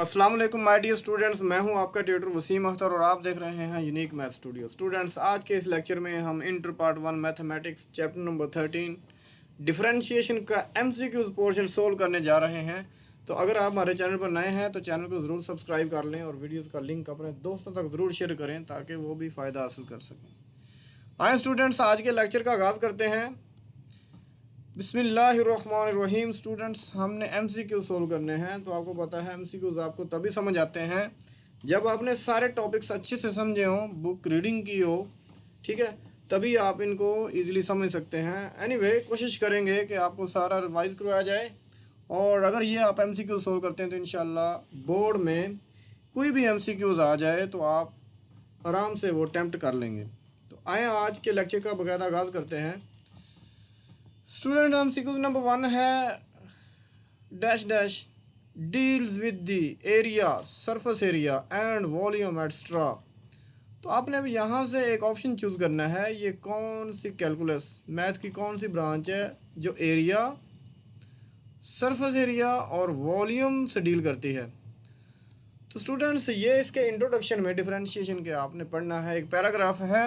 अस्सलाम वालेकुम my dear students, मैं हूं आपका ट्यूटर वसीम अख्तर और आप देख रहे हैं यूनिक मैथ स्टूडियो। स्टूडेंट्स, आज के इस लेक्चर में हम inter part 1 mathematics chapter number 13 differentiation का एमसीक्यूज पोर्शन सोल्व करने जा रहे हैं। तो अगर आप हमारे चैनल पर नए हैं तो चैनल को ज़रूर सब्सक्राइब कर लें और वीडियोज़ का लिंक अपने दोस्तों तक ज़रूर शेयर करें ताकि वो भी फ़ायदा हासिल कर सकें। आए स्टूडेंट्स, आज के लेक्चर का आगाज़ करते हैं। बिस्मिल्लाहिर्रहमानिर्रहीम। स्टूडेंट्स, हमने एमसीक्यू सोल्व करने हैं। तो आपको पता है एमसीक्यूज़ आपको तभी समझ आते हैं जब आपने सारे टॉपिक्स अच्छे से समझे हों, बुक रीडिंग की हो, ठीक है, तभी आप इनको इजीली समझ सकते हैं। एनीवे, कोशिश करेंगे कि आपको सारा रिवाइज करवाया जाए और अगर ये आप एमसीक्यू सोल्व करते हैं तो इंशाल्लाह बोर्ड में कोई भी एमसीक्यूज़ आ जाए तो आप आराम से वो अटैम्प्ट कर लेंगे। तो आए आज के लेक्चर का बाकायदा आगाज़ करते हैं। स्टूडेंट, एमसीक्यू नंबर 1 है dash dash deals with the area, surface area and volume etcetera. तो आपने अब यहाँ से एक ऑप्शन चूज़ करना है। ये कौन सी कैलकुलस मैथ की कौन सी ब्रांच है जो एरिया, सरफेस एरिया और वॉल्यूम से डील करती है। तो स्टूडेंट्स, ये इसके इंट्रोडक्शन में डिफरेंशिएशन के आपने पढ़ना है। एक पैराग्राफ है,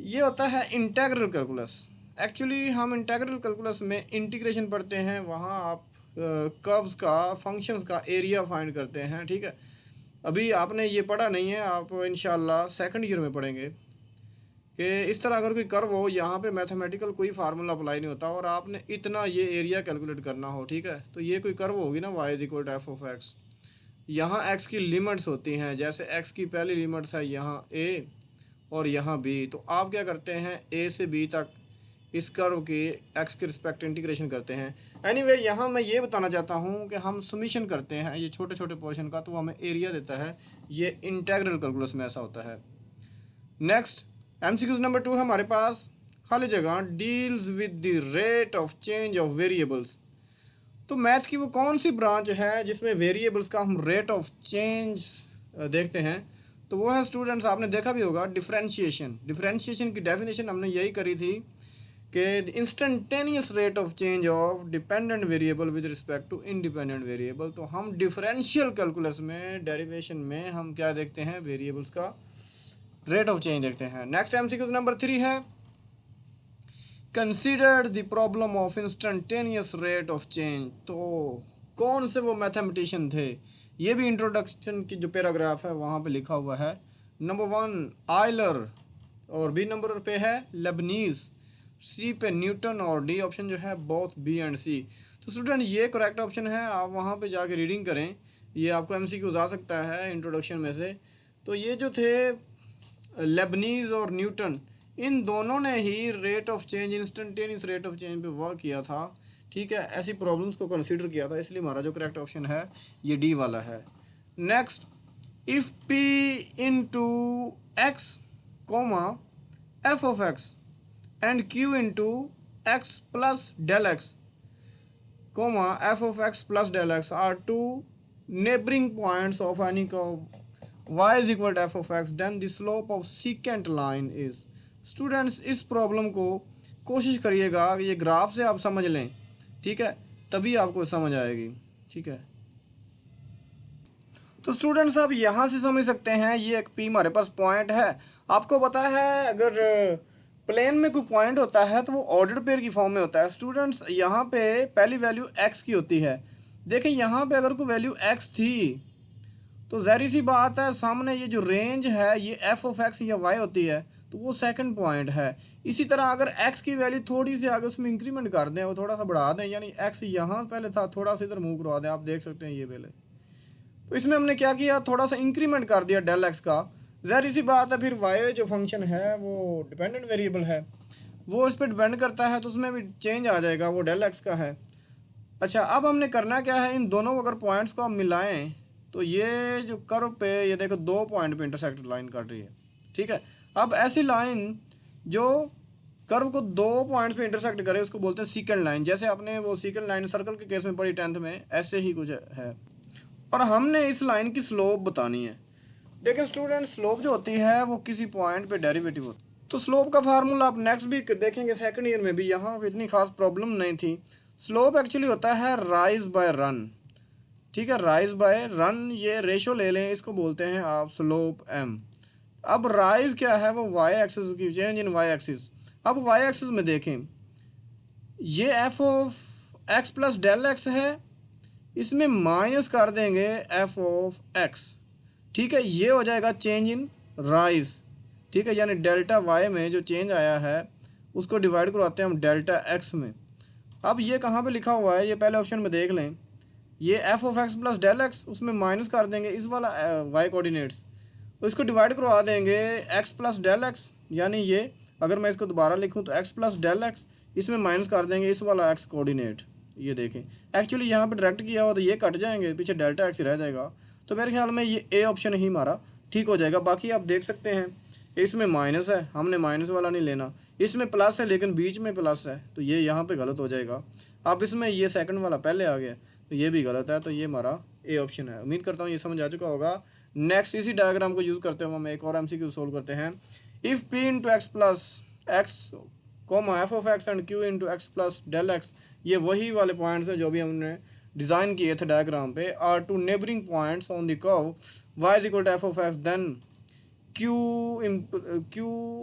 ये होता है इंटेग्रल कैलकुलस। एक्चुअली हम इंटेग्रल कैलकुलस में इंटीग्रेशन पढ़ते हैं, वहाँ आप कर्व्स का, फंक्शंस का एरिया फाइंड करते हैं, ठीक है। अभी आपने ये पढ़ा नहीं है, आप इंशाल्लाह सेकंड ईयर में पढ़ेंगे कि इस तरह अगर कोई कर्व हो, यहाँ पे मैथमेटिकल कोई फार्मूला अप्लाई नहीं होता और आपने इतना ये एरिया कैलकुलेट करना हो, ठीक है। तो ये कोई कर्व होगी ना, y is equal to f of x. यहाँ एक्स की लिमिट्स होती हैं, जैसे एक्स की पहली लिमिट्स है यहाँ ए और यहाँ बी। तो आप क्या करते हैं, ए से बी तक इस कर्व की एक्स के रिस्पेक्ट इंटीग्रेशन करते हैं। एनीवे, यहाँ मैं ये बताना चाहता हूँ कि हम समीशन करते हैं ये छोटे छोटे पोर्शन का, तो हमें एरिया देता है। ये इंटेग्रल कैलकुलस में ऐसा होता है। नेक्स्ट एमसीक्यू नंबर 2 है हमारे पास, खाली जगह deals with the rate of change of variables. तो मैथ की वो कौन सी ब्रांच है जिसमें वेरिएबल्स का हम रेट ऑफ चेंज देखते हैं। तो वो है स्टूडेंट्स, आपने देखा भी होगा डिफरेंशिएशन। डिफरेंशिएशन की डेफिनेशन हमने यही करी थी कि instantaneous rate of change of dependent variable with respect to independent variable. तो हम डिफरेंशियल कैलकुलस में, डेरिवेशन में हम क्या देखते हैं, वेरिएबल्स का रेट ऑफ चेंज देखते हैं। नेक्स्ट एमसीक्यू नंबर 3 है consider the problem of instantaneous rate of change. तो कौन से वो मैथमेटिशियन थे, ये भी इंट्रोडक्शन की जो पैराग्राफ है वहाँ पे लिखा हुआ है। नंबर 1 आयलर और बी नंबर पे है लेबनीज, सी पे न्यूटन और डी ऑप्शन जो है बोथ बी एंड सी। तो स्टूडेंट, ये करेक्ट ऑप्शन है, आप वहाँ पे जाके रीडिंग करें, ये आपको एमसीक्यूज आ सकता है इंट्रोडक्शन में से। तो ये जो थे लेबनीज और न्यूटन, इन दोनों ने ही rate of change, instantaneous rate of change पे वर्क किया था, ठीक है, ऐसी प्रॉब्लम्स को कंसीडर किया था। इसलिए हमारा जो करेक्ट ऑप्शन है ये डी वाला है। Next, if p into x comma F of x and q into x plus del x, comma f of x plus del x are two neighboring points of any curve y is equal to f of x, then the slope of secant line is। Students, इस problem को कोशिश करिएगा कि ये graph से आप समझ लें, ठीक है, तभी आपको समझ आएगी, ठीक है। तो स्टूडेंट्स, आप यहाँ से समझ सकते हैं, ये एक पी हमारे पास पॉइंट है। आपको पता है अगर प्लेन में कोई पॉइंट होता है तो वो ऑर्डर्ड पेयर की फॉर्म में होता है। स्टूडेंट्स, यहाँ पे पहली वैल्यू x की होती है। देखें, यहाँ पे अगर कोई वैल्यू x थी तो ज़ाहिर सी बात है सामने ये जो रेंज है ये f ऑफ x या y होती है, तो वो सेकंड पॉइंट है। इसी तरह अगर x की वैल्यू थोड़ी सी आगे उसमें इंक्रीमेंट कर दें, वो थोड़ा सा बढ़ा दें, यानी x यहाँ पहले था, थोड़ा सा इधर मूव करवा दें, आप देख सकते हैं ये पहले, तो इसमें हमने क्या किया, थोड़ा सा इंक्रीमेंट कर दिया डेल एक्स का। ज़ाहिर सी बात है फिर वाई जो फंक्शन है वो डिपेंडेंट वेरिएबल है, वो इस पर डिपेंड करता है, तो उसमें भी चेंज आ जाएगा, वो डेल एक्स का है। अच्छा, अब हमने करना क्या है, इन दोनों अगर पॉइंट्स को हम मिलाएं तो ये जो कर्व पे, ये देखो 2 पॉइंट पे इंटरसेक्ट लाइन काट रही है, ठीक है। अब ऐसी लाइन जो कर्व को 2 पॉइंट्स पे इंटरसेक्ट करे उसको बोलते हैं सीकेंड लाइन। जैसे आपने वो सीकेंड लाइन सर्कल के केस में पढ़ी 10th में, ऐसे ही कुछ है। और हमने इस लाइन की स्लोप बतानी है। देखिए स्टूडेंट, स्लोप जो होती है वो किसी पॉइंट पे डेरिवेटिव होती है। तो स्लोप का फार्मूला आप नेक्स्ट भी देखेंगे सेकंड ईयर में भी, यहाँ इतनी खास प्रॉब्लम नहीं थी। स्लोप एक्चुअली होता है राइज बाय रन, ठीक है, राइज बाय रन, ये रेशो ले लें, इसको बोलते हैं आप स्लोप m। अब राइज क्या है, वो वाई एक्सिस की चेंज इन वाई एक्सिस। अब वाई एक्सिस में देखें, ये f of x plus del x है, इसमें माइनस कर देंगे एफ ऑफ एक्स, ठीक है, ये हो जाएगा चेंज इन राइज, ठीक है, यानी डेल्टा वाई में जो चेंज आया है उसको डिवाइड करवाते हैं हम डेल्टा एक्स में। अब ये कहाँ पे लिखा हुआ है, ये पहले ऑप्शन में देख लें, ये f of x plus del x, उसमें माइनस कर देंगे इस वाला वाई कोऑर्डिनेट्स, इसको डिवाइड करवा देंगे एक्स प्लस डेल एक्स, यानी ये अगर मैं इसको दोबारा लिखूं तो एक्स प्लस डेल एक्स, इसमें माइनस कर देंगे इस वाला एक्स कोऑर्डिनेट। ये देखें एक्चुअली यहाँ पे डायरेक्ट किया हुआ तो ये कट जाएंगे, पीछे डेल्टा एक्स ही रह जाएगा, तो मेरे ख्याल में ये ए ऑप्शन ही हमारा ठीक हो जाएगा। बाकी आप देख सकते हैं इसमें माइनस है, हमने माइनस वाला नहीं लेना, इसमें प्लस है लेकिन बीच में प्लस है, तो ये यहाँ पे गलत हो जाएगा। अब इसमें ये सेकंड वाला पहले आ गया तो ये भी गलत है, तो ये हमारा ए ऑप्शन है। उम्मीद करता हूँ ये समझ आ चुका होगा। नेक्स्ट इसी डायग्राम को यूज़ करते हुए हम एक और एमसीक्यू सोल्व करते हैं। If p into x plus x comma f of x and q into x plus del x, ये वही वाले पॉइंट्स हैं जो भी हमने डिज़ाइन किए थे डायग्राम पे, are two neighbouring points on the curve y is equal to f of x, then Q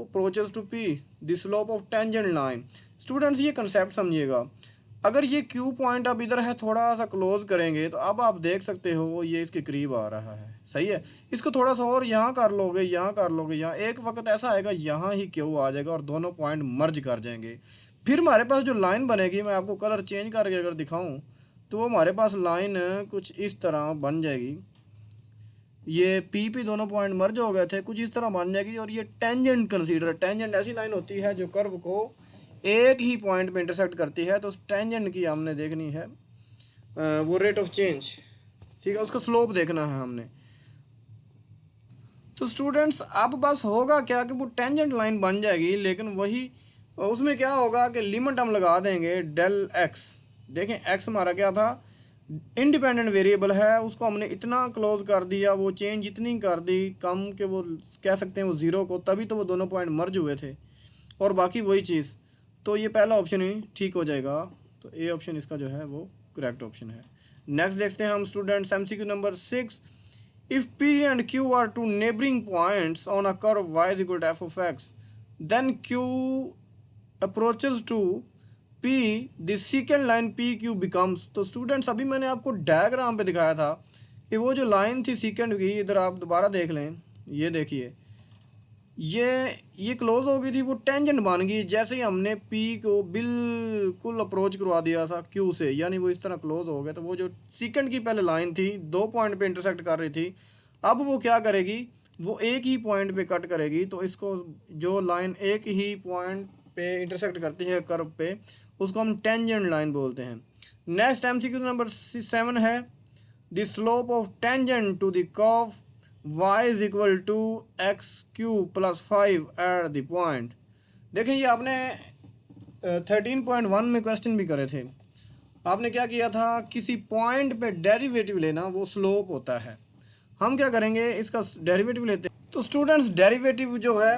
approaches to P the slope of tangent line. Students ये कंसेप्ट समझिएगा, अगर ये Q पॉइंट अब इधर है, थोड़ा सा क्लोज करेंगे तो अब आप देख सकते हो ये इसके करीब आ रहा है, सही है, इसको थोड़ा सा और यहाँ कर लोगे, यहाँ कर लोगे, यहाँ एक वक्त ऐसा आएगा यहाँ ही Q आ जाएगा और दोनों पॉइंट मर्ज कर जाएंगे। फिर हमारे पास जो लाइन बनेगी, मैं आपको कलर चेंज करके अगर दिखाऊँ तो वो हमारे पास लाइन कुछ इस तरह बन जाएगी, ये पी दोनों पॉइंट मर्ज हो गए थे, कुछ इस तरह बन जाएगी। और ये टेंजेंट कंसीडर, टेंजेंट ऐसी लाइन होती है जो कर्व को एक ही पॉइंट पे इंटरसेक्ट करती है, तो उस टेंजेंट की हमने देखनी है वो रेट ऑफ चेंज, ठीक है, उसका स्लोप देखना है हमने। तो स्टूडेंट्स अब बस होगा क्या कि वो टेंजेंट लाइन बन जाएगी, लेकिन वही उसमें क्या होगा कि लिमिट हम लगा देंगे डेल एक्स। देखें एक्स हमारा क्या था, इंडिपेंडेंट वेरिएबल है, उसको हमने इतना क्लोज कर दिया, वो चेंज इतनी कर दी कम कि वो कह सकते हैं वो ज़ीरो को, तभी तो वो दोनों पॉइंट मर्ज हुए थे, और बाकी वही चीज़। तो ये पहला ऑप्शन ही ठीक हो जाएगा, तो ए ऑप्शन इसका जो है वो करेक्ट ऑप्शन है। नेक्स्ट देखते हैं हम students MCQ number 6। If p and q are two neighbouring points on a curve y is equal to f of x, then q approaches to P the secant line p q becomes. तो students अभी मैंने आपको diagram पे दिखाया था कि वो जो लाइन थी सेकेंड की, इधर आप दोबारा देख लें, ये देखिए ये क्लोज हो गई थी, वो टेंजेंट बन गई जैसे ही हमने P को बिल्कुल अप्रोच करवा दिया था Q से, यानी वो इस तरह क्लोज हो गया। तो वो जो सेकेंड की पहले लाइन थी, दो पॉइंट पे इंटरसेक्ट कर रही थी, अब वो क्या करेगी, वो एक ही पॉइंट पे कट करेगी। तो इसको जो लाइन एक ही पॉइंट पे इंटरसेक्ट करती है कर्व पे, उसको हम टेंजेंट लाइन बोलते हैं। नेक्स्ट एमसीक्यू नंबर 7 है, the slope of tangent to the curve y is equal to x cube plus 5 at the point. देखें ये आपने 13.1 में क्वेश्चन भी करे थे, आपने क्या किया था, किसी पॉइंट पे डेरिवेटिव लेना, वो स्लोप होता है। हम क्या करेंगे, इसका डेरिवेटिव लेते हैं। तो स्टूडेंट्स डेरिवेटिव जो है,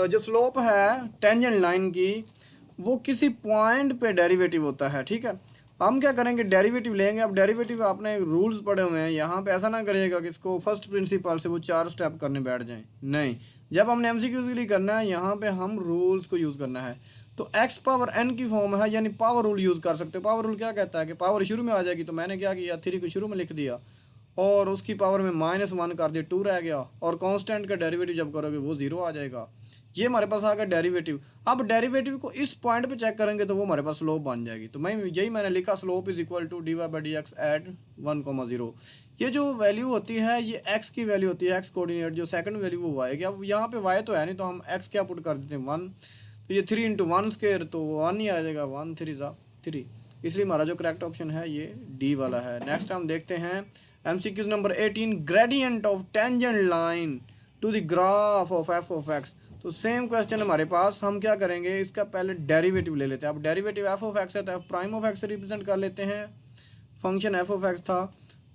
जो स्लोप है टेंजेंट लाइन की, वो किसी पॉइंट पे डेरिवेटिव होता है, ठीक है। हम क्या करेंगे, डेरिवेटिव लेंगे। अब डेरिवेटिव आपने रूल्स पढ़े हुए हैं, यहाँ पे ऐसा ना करिएगा कि इसको फर्स्ट प्रिंसिपल से वो 4 स्टेप करने बैठ जाएं, नहीं, जब हमने एमसीक्यू के लिए करना है, यहाँ पे हम रूल्स को यूज़ करना है। तो एक्स पावर एन की फॉर्म है, यानी पावर रूल यूज़ कर सकते हो। पावर रूल क्या कहता है कि पावर शुरू में आ जाएगी, तो मैंने क्या किया, 3 को शुरू में लिख दिया और उसकी पावर में -1 कर दिया, 2 रह गया, और कांस्टेंट का डेरिवेटिव जब करोगे वो 0 आ जाएगा। ये हमारे पास आ गया डेरिवेटिव। अब डेरिवेटिव को इस पॉइंट पे चेक करेंगे तो वो हमारे पास स्लोप बन जाएगी। तो मैंने लिखा, slope is equal to dy/dx at 1,0। ये जो वैल्यू होती है, ये x की वैल्यू होती है, x कोऑर्डिनेट, जो सेकंड वैल्यू वो y है। अब यहाँ पे y तो है नहीं, तो हम x क्या पुट कर देते हैं, 1। तो ये 3 × 1 स्क्वायर, तो 1 ही आ जाएगा, 1 3 ज़ा 3। इसलिए हमारा जो करेक्ट ऑप्शन है ये डी वाला है। नेक्स्ट हम देखते हैं MCQ number 18, gradient of tangent line to the graph of f of x. तो सेम क्वेश्चन हमारे पास, हम क्या करेंगे, इसका पहले डेरिवेटिव ले लेते हैं। अब डेरिवेटिव एफ ऑफ एक्स है तो एफ प्राइम ऑफ एक्स से रिप्रेजेंट कर लेते हैं, फंक्शन एफ ऑफ एक्स था।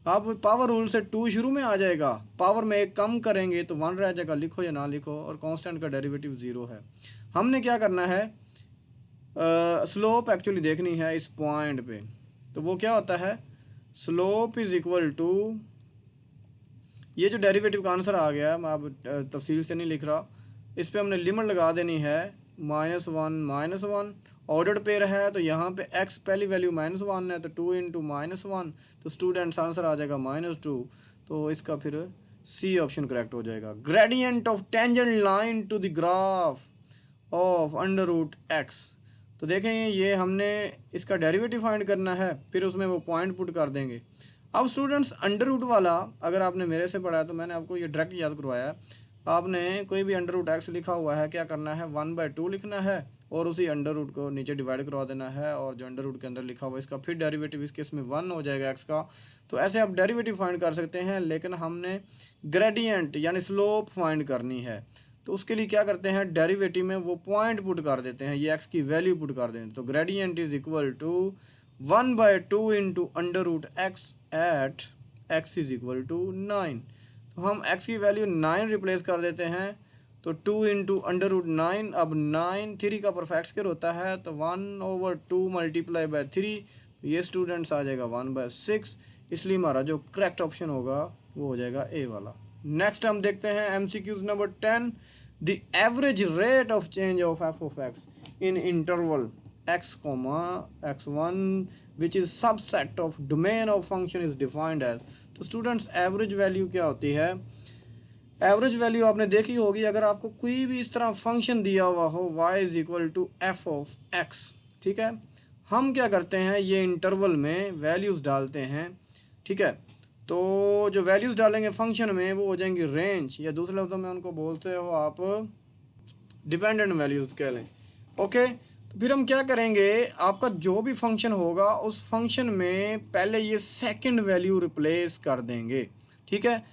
अब पावर रूल से 2 शुरू में आ जाएगा, पावर में 1 कम करेंगे तो 1 रह जाएगा, लिखो या ना लिखो, और कांस्टेंट का डेरिवेटिव 0 है। हमने क्या करना है, स्लोप एक्चुअली देखनी है इस पॉइंट पे। तो वो क्या होता है, स्लोप इज इक्वल टू, ये जो डेरिवेटिव का आंसर आ गया, मैं अब तफसील से नहीं लिख रहा, इस पे हमने लिमिट लगा देनी है -1 ऑर्डर्ड पेयर है, तो यहाँ पे x पहली वैल्यू -1 है, तो 2 इंटू -1, तो स्टूडेंट्स आंसर आ जाएगा -2, तो इसका फिर सी ऑप्शन करेक्ट हो जाएगा। Gradient of tangent line to the graph of √x, तो देखें ये हमने इसका डेरिवेटिव फाइंड करना है, फिर उसमें वो पॉइंट पुट कर देंगे। अब स्टूडेंट्स अंडर रूट वाला अगर आपने मेरे से पढ़ा है तो मैंने आपको ये डायरेक्ट याद करवाया है। आपने कोई भी √x लिखा हुआ है, क्या करना है 1/2 लिखना है और उसी अंडर रूट को नीचे डिवाइड करवा देना है, और जो अंडर रूट के अंदर लिखा हुआ है इसका फिर डेरिवेटिव इस केस में 1 हो जाएगा x का। तो ऐसे आप डेरिवेटिव फाइंड कर सकते हैं, लेकिन हमने ग्रेडियंट यानी स्लोप फाइंड करनी है, तो उसके लिए क्या करते हैं डेरिवेटिव में वो पॉइंट पुट कर देते हैं, ये x की वैल्यू पुट कर देते हैं। तो gradient is equal to 1/2 into √x at x is equal to 9, तो हम x की वैल्यू 9 रिप्लेस कर देते हैं, तो 2 इंटू √9, अब 9 3 का परफेक्ट स्क्वायर होता है, तो 1/2 मल्टीप्लाई बाय 3, तो ये स्टूडेंट्स आ जाएगा 1/6, इसलिए हमारा जो करेक्ट ऑप्शन होगा वो हो जाएगा ए वाला। नेक्स्ट हम देखते हैं MCQs नंबर 10, the average rate of change of f(x) in interval x, x1 which is subset of domain of function is defined as. तो स्टूडेंट्स एवरेज वैल्यू क्या होती है, एवरेज वैल्यू आपने देखी होगी, अगर आपको कोई भी इस तरह फंक्शन दिया हुआ हो y is equal to f(x), ठीक है, हम क्या करते हैं ये इंटरवल में वैल्यूज़ डालते हैं, ठीक है, तो जो वैल्यूज़ डालेंगे फंक्शन में वो हो जाएंगी रेंज, या दूसरे लफ्ज़ों में उनको बोलते हो आप डिपेंडेंट वैल्यूज़ कह लें। ओके, तो फिर हम क्या करेंगे, आपका जो भी फंक्शन होगा उस फंक्शन में पहले ये सेकंड वैल्यू रिप्लेस कर देंगे, ठीक है,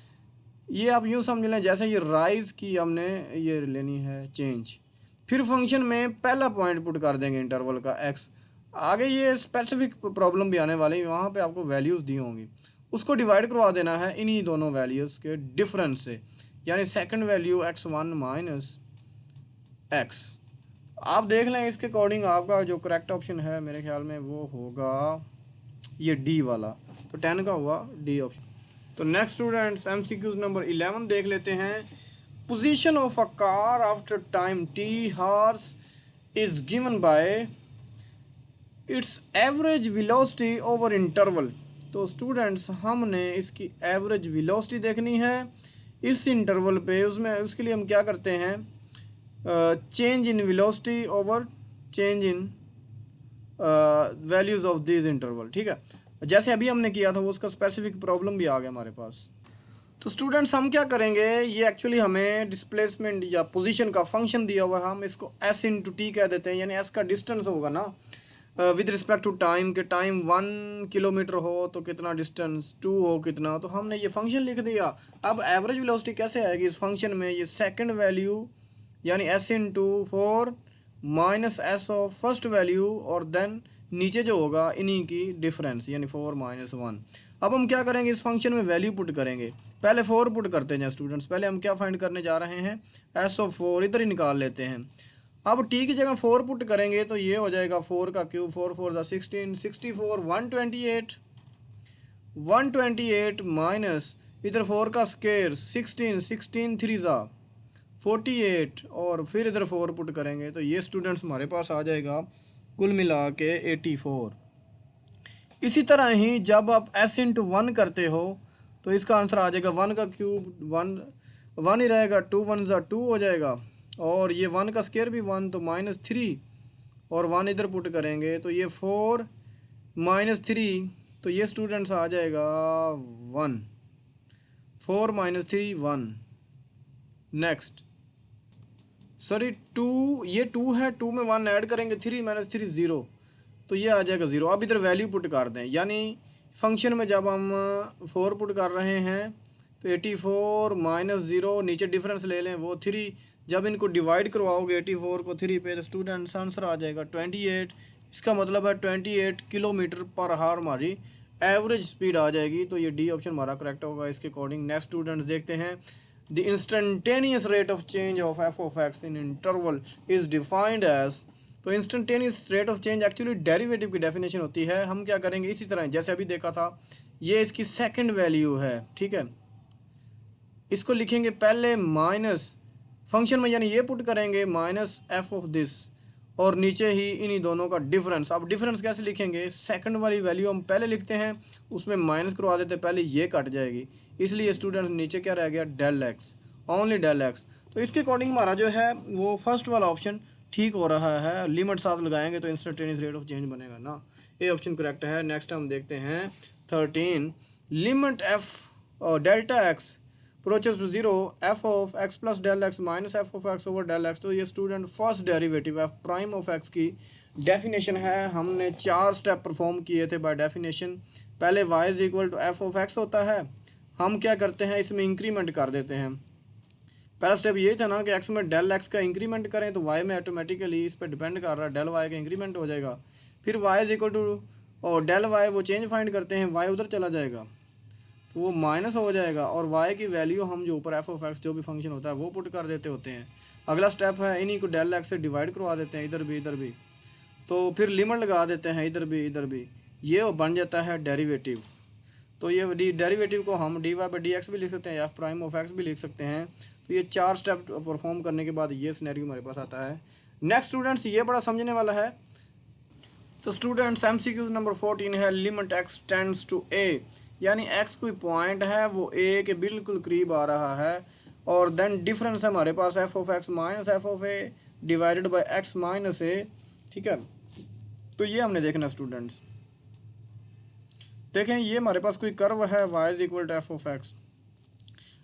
ये आप यूँ समझ लें जैसे ये राइज़ की हमने ये लेनी है चेंज, फिर फंक्शन में पहला पॉइंट पुट कर देंगे इंटरवल का x, आगे ये स्पेसिफिक प्रॉब्लम भी आने वाली है, वहाँ पे आपको वैल्यूज़ दी होंगी, उसको डिवाइड करवा देना है इन्हीं दोनों वैल्यूज़ के डिफरेंस से, यानी second value x1 minus x। आप देख लें इसके अकॉर्डिंग आपका जो करेक्ट ऑप्शन है मेरे ख्याल में वो होगा ये डी वाला, तो 10 का हुआ डी ऑप्शन। तो नेक्स्ट स्टूडेंट्स MCQs नंबर 11 देख लेते हैं। Position of a car after time t hours is given by its average velocity over interval. तो स्टूडेंट्स हमने इसकी एवरेज वेलोसिटी देखनी है इस इंटरवल पे, उसमें उसके लिए हम क्या करते हैं change in velocity over change in values of this interval, ठीक है, जैसे अभी हमने किया था वो उसका स्पेसिफिक प्रॉब्लम भी आ गया हमारे पास। तो स्टूडेंट्स हम क्या करेंगे, ये एक्चुअली हमें डिस्प्लेसमेंट या पोजीशन का फंक्शन दिया हुआ है, हम इसको s इंटू टी कह देते हैं, यानी s का डिस्टेंस होगा ना विद रिस्पेक्ट टू टाइम, के टाइम 1 किलोमीटर हो तो कितना डिस्टेंस, 2 हो कितना, तो हमने ये फंक्शन लिख दिया। अब एवरेज वेलोसिटी कैसे आएगी इस फंक्शन में, ये सेकंड वैल्यू यानी s into 4 minus s of first value, और देन नीचे जो होगा इन्हीं की डिफरेंस यानी 4 - 1। अब हम क्या करेंगे इस फंक्शन में वैल्यू पुट करेंगे, पहले 4 पुट करते हैं स्टूडेंट्स, पहले हम क्या फाइंड करने जा रहे हैं s ऑफ 4, इधर ही निकाल लेते हैं। अब t की जगह 4 पुट करेंगे तो ये हो जाएगा 4 का क्यूब, 4 4 ज़ा 16, 64 128 माइनस इधर 4 का स्क्वायर 16, 16 3 ज़ा 48, और फिर इधर 4 पुट करेंगे तो ये स्टूडेंट्स हमारे पास आ जाएगा कुल मिला के 84। इसी तरह ही जब आप s इंटू 1 करते हो तो इसका आंसर आ जाएगा 1 का क्यूब 1 ही रहेगा, 2 1 ज़ा 2 हो जाएगा, और ये 1 का स्क्वायर भी 1 तो -3, और 1 इधर पुट करेंगे तो ये 4 - 3, तो ये स्टूडेंट्स आ जाएगा 1, 4 - 3 1। नेक्स्ट सॉरी 2, ये 2 है, 2 में 1 ऐड करेंगे, 3 - 3 0, तो ये आ जाएगा 0। अब इधर वैल्यू पुट कर दें, यानी फंक्शन में जब हम 4 पुट कर रहे हैं तो 84 - 0, नीचे डिफरेंस ले लें वो 3, जब इनको डिवाइड करवाओगे 84 को 3 पे तो स्टूडेंट्स आंसर आ जाएगा 28। इसका मतलब है 28 किलोमीटर पर हावर हमारी एवरेज स्पीड आ जाएगी, तो ये डी ऑप्शन हमारा करेक्ट होगा इसके अकॉर्डिंग। नेक्स्ट स्टूडेंट्स देखते हैं, the instantaneous rate of change of f(x) in interval is defined as तो instantaneous rate of change actually derivative की डेफिनेशन होती है। हम क्या करेंगे इसी तरह, जैसे अभी देखा था, ये इसकी सेकंड वैल्यू है, ठीक है, इसको लिखेंगे पहले माइनस फंक्शन में, यानी ये पुट करेंगे माइनस एफ ऑफ दिस, और नीचे ही इन्हीं दोनों का डिफरेंस। अब डिफरेंस कैसे लिखेंगे, सेकंड वाली वैल्यू हम पहले लिखते हैं, उसमें माइनस करवा देते हैं, पहले ये कट जाएगी, इसलिए स्टूडेंट नीचे क्या रह गया, del x, only del x. तो इसके अकॉर्डिंग हमारा जो है वो फर्स्ट वाला ऑप्शन ठीक हो रहा है। लिमिट साथ लगाएंगे तो इंस्टेंटेनियस रेट ऑफ चेंज बनेगा ना, ये ऑप्शन करेक्ट है। नेक्स्ट हम देखते हैं 13, limit f delta x approaches to zero, f of x plus del x minus f of x over del x. तो ये student first derivative f prime of x की डेफिनेशन है। हमने 4 step perform किए थे बाय डेफिनेशन। पहले y is equal to f of x होता है, हम क्या करते हैं इसमें इंक्रीमेंट कर देते हैं। पहला स्टेप ये था ना कि x में डेल एक्स का इंक्रीमेंट करें तो y में ऑटोमेटिकली इस पर डिपेंड कर रहा है, डेल y का इंक्रीमेंट हो जाएगा। फिर y इज इक्वल टू और डेल y वो चेंज फाइंड करते हैं, y उधर चला जाएगा तो वो माइनस हो जाएगा, और y की वैल्यू हम जो ऊपर एफ ऑफ एक्स जो भी फंक्शन होता है वो पुट कर देते होते हैं। अगला स्टेप है इन्हीं को डेल एक्स से डिवाइड करवा देते हैं, इधर भी, तो फिर लिमिट लगा देते हैं इधर भी, ये बन जाता है डेरिवेटिव। तो ये डेरिवेटिव को हम d Y by D x भी लिख सकते हैं, एफ प्राइम ऑफ एक्स भी लिख सकते हैं। तो ये 4 स्टेप परफॉर्म करने के बाद ये सिनेरियो हमारे पास आता है। नेक्स्ट स्टूडेंट्स, ये बड़ा समझने वाला है। तो स्टूडेंट्स MCQ नंबर 14 है, लिमिट एक्स टेंड्स टू ए, यानी x कोई पॉइंट है वो a के बिल्कुल करीब आ रहा है, और देन डिफरेंस है हमारे पास f of x minus f of a divided by x minus a, ठीक है। तो ये हमने देखना स्टूडेंट्स, देखें ये हमारे पास कोई कर्व है y is equal to f of x।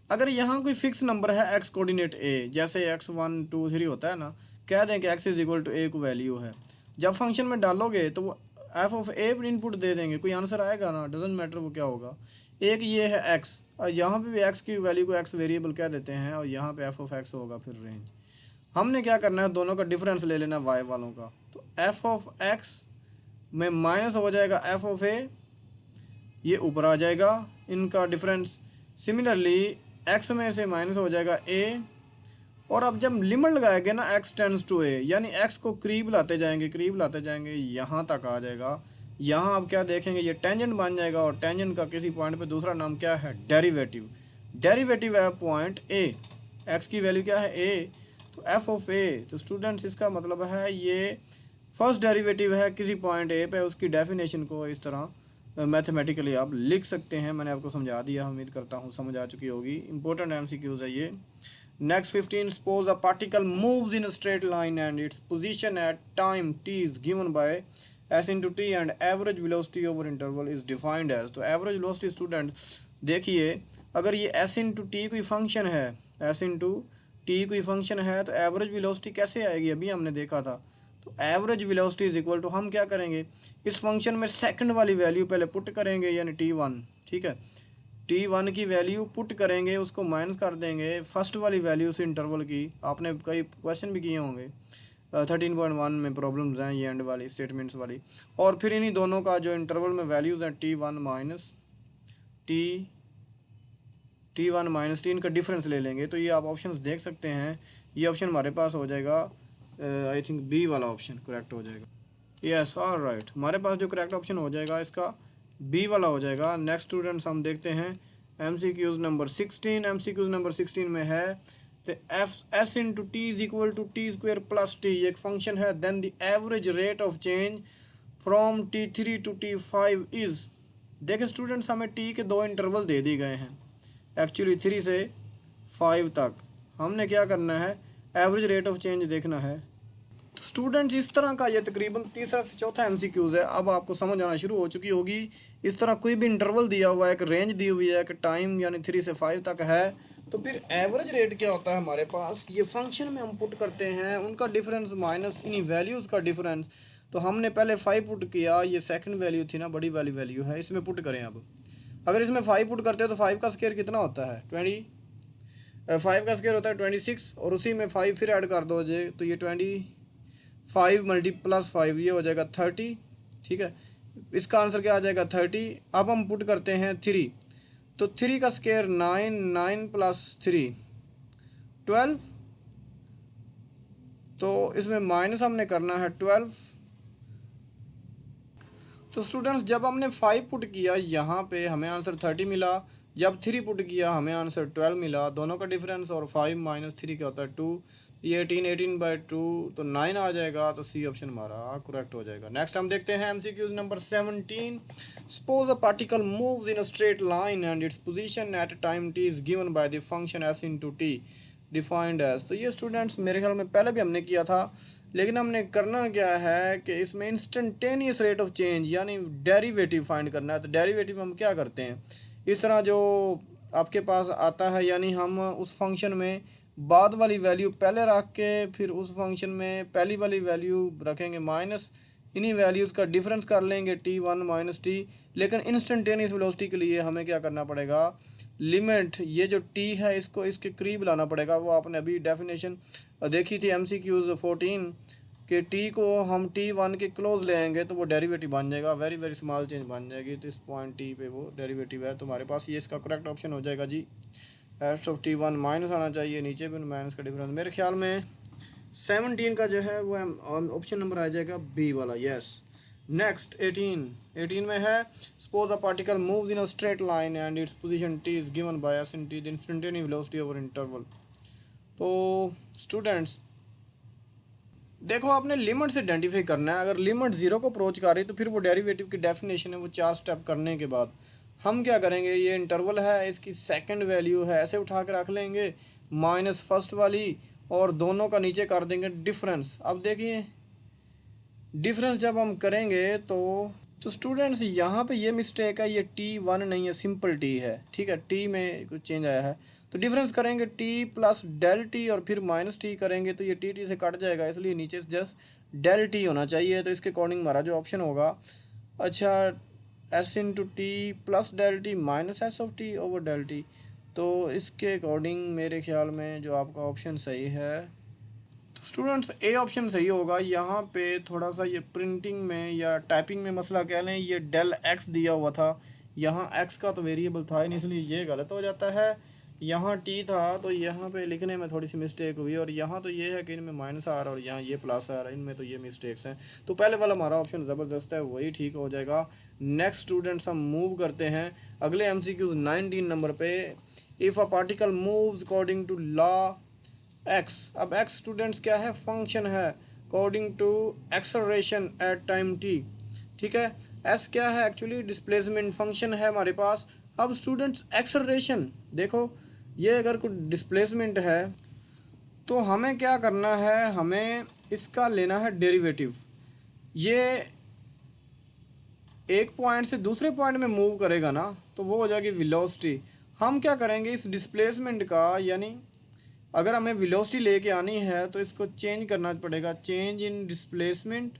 अगर यहाँ कोई फिक्स नंबर है x कोऑर्डिनेट a, जैसे x 1 2 3 होता है ना, कह दें कि x is equal to a को वैल्यू है, जब फंक्शन में डालोगे तो वो एफ ऑफ ए पर इनपुट दे देंगे, कोई आंसर आएगा ना, डजेंट मैटर वो क्या होगा। एक ये है x, और यहाँ पे भी x की वैल्यू को x वेरिएबल कह देते हैं, और यहाँ पे एफ ऑफ x होगा फिर रेंज। हमने क्या करना है, दोनों का डिफरेंस ले लेना y वालों का, तो एफ ऑफ x में माइनस हो जाएगा एफ ऑफ a, ये ऊपर आ जाएगा इनका डिफरेंस। सिमिलरली x में से माइनस हो जाएगा a, और अब जब लिमिट लगाएंगे ना x टेंड्स टू a, यानी x को करीब लाते जाएंगे यहाँ तक आ जाएगा। यहाँ अब क्या देखेंगे, ये टेंजेंट बन जाएगा, और टेंजेंट का किसी पॉइंट पे दूसरा नाम क्या है, डेरिवेटिव। डेरिवेटिव है पॉइंट a, x की वैल्यू क्या है a, तो f ऑफ a। तो स्टूडेंट्स इसका मतलब है ये फर्स्ट डेरिवेटिव है किसी पॉइंट a पे, उसकी डेफिनेशन को इस तरह मैथमेटिकली आप लिख सकते हैं। मैंने आपको समझा दिया, उम्मीद करता हूँ समझ आ चुकी होगी। इंपॉर्टेंट MCQs है ये। Next 15, suppose a particle moves in a straight line and its position at time t is given by s into t and average velocity over interval is defined as। तो average velocity student देखिए, अगर ये s into t कोई function है, s into t कोई function है, तो average velocity कैसे आएगी, अभी हमने देखा था। तो average velocity is equal to, हम क्या करेंगे इस फंक्शन में सेकंड वाली वैल्यू पहले पुट करेंगे, यानी t1, ठीक है, t1 की वैल्यू पुट करेंगे, उसको माइनस कर देंगे फर्स्ट वाली वैल्यू से इंटरवल की। आपने कई क्वेश्चन भी किए होंगे 13.1 में प्रॉब्लम्स हैं ये एंड वाली स्टेटमेंट्स वाली। और फिर इन्हीं दोनों का जो इंटरवल में वैल्यूज़ हैं t1 माइनस t इनका डिफरेंस ले लेंगे। तो ये आप ऑप्शंस देख सकते हैं, ये ऑप्शन हमारे पास हो जाएगा आई थिंक बी वाला ऑप्शन करेक्ट हो जाएगा। यस ऑल राइट, हमारे पास जो करेक्ट ऑप्शन हो जाएगा इसका बी वाला हो जाएगा। नेक्स्ट स्टूडेंट्स हम देखते हैं MCQs नंबर 16। MCQs नंबर 16 में है तो s into t is equal to t square plus t, एक फंक्शन है। Then the average rate of change from t3 to t5 is. देखिए स्टूडेंट्स, हमें t के 2 इंटरवल दे दिए गए हैं, एक्चुअली 3 से 5 तक। हमने क्या करना है, एवरेज रेट ऑफ चेंज देखना है। तो स्टूडेंट्स इस तरह का ये तकरीबन तीसरा से चौथा MCQs है। अब आपको समझ आना शुरू हो चुकी होगी। इस तरह कोई भी इंटरवल दिया हुआ है, एक रेंज दी हुई है कि टाइम यानी 3 से 5 तक है, तो फिर एवरेज रेट क्या होता है हमारे पास, ये फंक्शन में हम पुट करते हैं उनका डिफरेंस माइनस इन्हीं वैल्यूज़ का डिफरेंस। तो हमने पहले 5 पुट किया, ये सेकंड वैल्यू थी ना, बड़ी वाली वैल्यू है, इसमें पुट करें। अब अगर इसमें 5 पुट करते हैं तो 5 का स्क्वायर कितना होता है 5 का स्क्वायर होता है 26, और उसी में 5 फिर ऐड कर दो जे, तो ये 25 मल्टी प्लस 5 ये हो जाएगा 30, ठीक है। इसका आंसर क्या आ जाएगा 30। अब हम पुट करते हैं 3, तो 3 का स्क्वायर 9, 9 प्लस 3 12, तो इसमें माइनस हमने करना है 12। तो स्टूडेंट्स जब हमने 5 पुट किया यहाँ पे हमें आंसर 30 मिला, जब 3 पुट किया हमें आंसर 12 मिला, दोनों का डिफरेंस, और 5 माइनस 3 क्या होता है 2, ये 18 तो 9 आ जाएगा, तो सी ऑप्शन हमारा करेक्ट हो जाएगा। नेक्स्ट हम देखते हैं MCQs number 17। Suppose a particle moves in a straight line and its position at time t is given by the function s into t defined as. तो ये स्टूडेंट्स मेरे ख्याल में पहले भी हमने किया था, लेकिन हमने करना क्या है कि इसमें इंस्टेंटेनियस रेट ऑफ चेंज यानी डेरिवेटिव फाइंड करना है। तो डेरिवेटिव हम क्या करते हैं, इस तरह जो आपके पास आता है, यानी हम उस फंक्शन में बाद वाली वैल्यू पहले रख के फिर उस फंक्शन में पहली वाली वैल्यू रखेंगे माइनस, इन्हीं वैल्यूज़ का डिफरेंस कर लेंगे t1 माइनस टी। लेकिन इंस्टेंटेनियस वेलोसिटी के लिए हमें क्या करना पड़ेगा, लिमिट ये जो t है इसको इसके करीब लाना पड़ेगा। वो आपने अभी डेफिनेशन देखी थी MCQs 14 कि t को हम t1 के क्लोज ले आएंगे तो वो डेरिवेटिव बन जाएगा, वेरी वेरी स्मॉल चेंज बन जाएगी। तो इस पॉइंट t पे वो डेरिवेटिव है, तो हमारे पास ये इसका करेक्ट ऑप्शन हो जाएगा जी। एस ऑफ t1 माइनस आना चाहिए, नीचे भी माइनस का डिफरेंस। मेरे ख्याल में 17 का जो है वो ऑप्शन नंबर आ जाएगा बी वाला, यस। नेक्स्ट 18 में है suppose a particle moves in a straight line and its position t is given bye s in t the instantaneous velocity over interval. तो स्टूडेंट्स देखो आपने लिमिट से आइडेंटिफाई करना है। अगर लिमिट जीरो को अप्रोच कर रही तो फिर वो डेरिवेटिव की डेफिनेशन है वो 4 स्टेप करने के बाद हम क्या करेंगे, ये इंटरवल है इसकी सेकंड वैल्यू है ऐसे उठा के रख लेंगे माइनस फर्स्ट वाली, और दोनों का नीचे कर देंगे डिफरेंस। अब देखिए डिफरेंस जब हम करेंगे तो स्टूडेंट्स यहाँ पे ये मिस्टेक है, ये t1 नहीं है, सिंपल t है, ठीक है, t में कुछ चेंज आया है। तो डिफरेंस करेंगे t प्लस डेल टी और फिर माइनस टी करेंगे तो ये t से कट जाएगा, इसलिए नीचे से जस्ट डेल टी होना चाहिए। तो इसके अकॉर्डिंग हमारा जो ऑप्शन होगा, अच्छा s into t plus del t minus s of t over del t. तो इसके अकॉर्डिंग मेरे ख्याल में जो आपका ऑप्शन सही है, तो स्टूडेंट्स ए ऑप्शन सही होगा। यहाँ पे थोड़ा सा ये प्रिंटिंग में या टाइपिंग में मसला कह लें, ये डेल एक्स दिया हुआ था, यहाँ एक्स का तो वेरिएबल था ही नहीं, इसलिए ये गलत हो जाता है। यहाँ टी था तो यहाँ पे लिखने में थोड़ी सी मिस्टेक हुई, और यहाँ तो ये है कि इनमें माइनस आ रहा है और यहाँ ये प्लस आ रहा है, इनमें तो ये मिस्टेक्स हैं। तो पहले वाला हमारा ऑप्शन ज़बरदस्त है, वही ठीक हो जाएगा। नेक्स्ट स्टूडेंट्स हम मूव करते हैं अगले MCQs 19 नंबर पे। If a particle moves according to law x, अब x स्टूडेंट्स क्या है, फंक्शन है according to acceleration at time t, ठीक है। s क्या है, एक्चुअली डिस्प्लेसमेंट फंक्शन है हमारे पास। अब स्टूडेंट्स एक्सेलरेशन देखो, ये अगर कुछ डिस्प्लेसमेंट है तो हमें क्या करना है, हमें इसका लेना है डेरिवेटिव। ये एक पॉइंट से दूसरे पॉइंट में मूव करेगा ना, तो वो हो जाएगी वेलोसिटी। हम क्या करेंगे इस डिस्प्लेसमेंट का, यानी अगर हमें वेलोसिटी लेके आनी है तो इसको चेंज करना पड़ेगा, change in displacement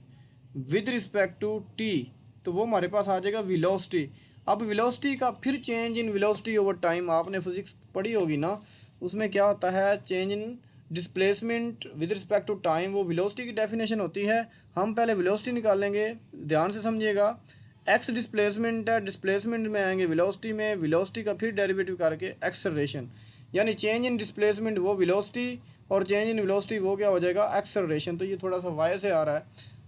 with respect to t, तो वो हमारे पास आ जाएगा वेलोसिटी। अब वेलोसिटी का फिर change in velocity over time, आपने फिजिक्स पढ़ी होगी ना, उसमें क्या होता है change in displacement with respect to time, वो वेलोसिटी की डेफिनेशन होती है। हम पहले वेलोसिटी निकालेंगे, ध्यान से समझिएगा। एक्स डिस्प्लेसमेंट है, डिस्प्लेसमेंट में आएंगे वेलोसिटी में, वेलोसिटी का फिर डेरिवेटिव करके एक्सेलरेशन, यानी चेंज इन डिस्प्लेसमेंट वो वेलोसिटी और चेंज इन वेलोसिटी वो क्या हो जाएगा एक्सेलरेशन। तो ये थोड़ा सा वाई से आ रहा है।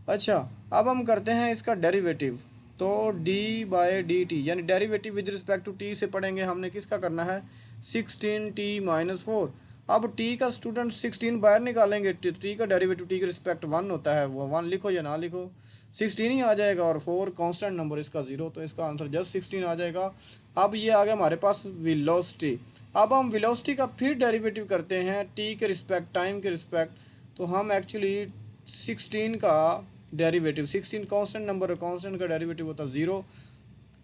अच्छा अब हम करते हैं इसका डेरिवेटिव, तो डी बाई डी टी यानी derivative with respect to t से पढ़ेंगे हमने किसका करना है 16t माइनस 4। अब t का स्टूडेंट 16 बाहर निकालेंगे, t का डेरिवेटिव t के रिस्पेक्ट 1 होता है, वो 1 लिखो या ना लिखो 16 ही आ जाएगा, और 4 कांस्टेंट नंबर इसका 0, तो इसका आंसर जस्ट 16 आ जाएगा। अब ये आ गया हमारे पास वेलोसिटी। अब हम वेलोसिटी का फिर डेरिवेटिव करते हैं t के रिस्पेक्ट टाइम के रिस्पेक्ट, तो हम एक्चुअली 16 का डेरिवेटिव, 16 कांस्टेंट नंबर, कांस्टेंट का डेरिवेटिव होता है 0।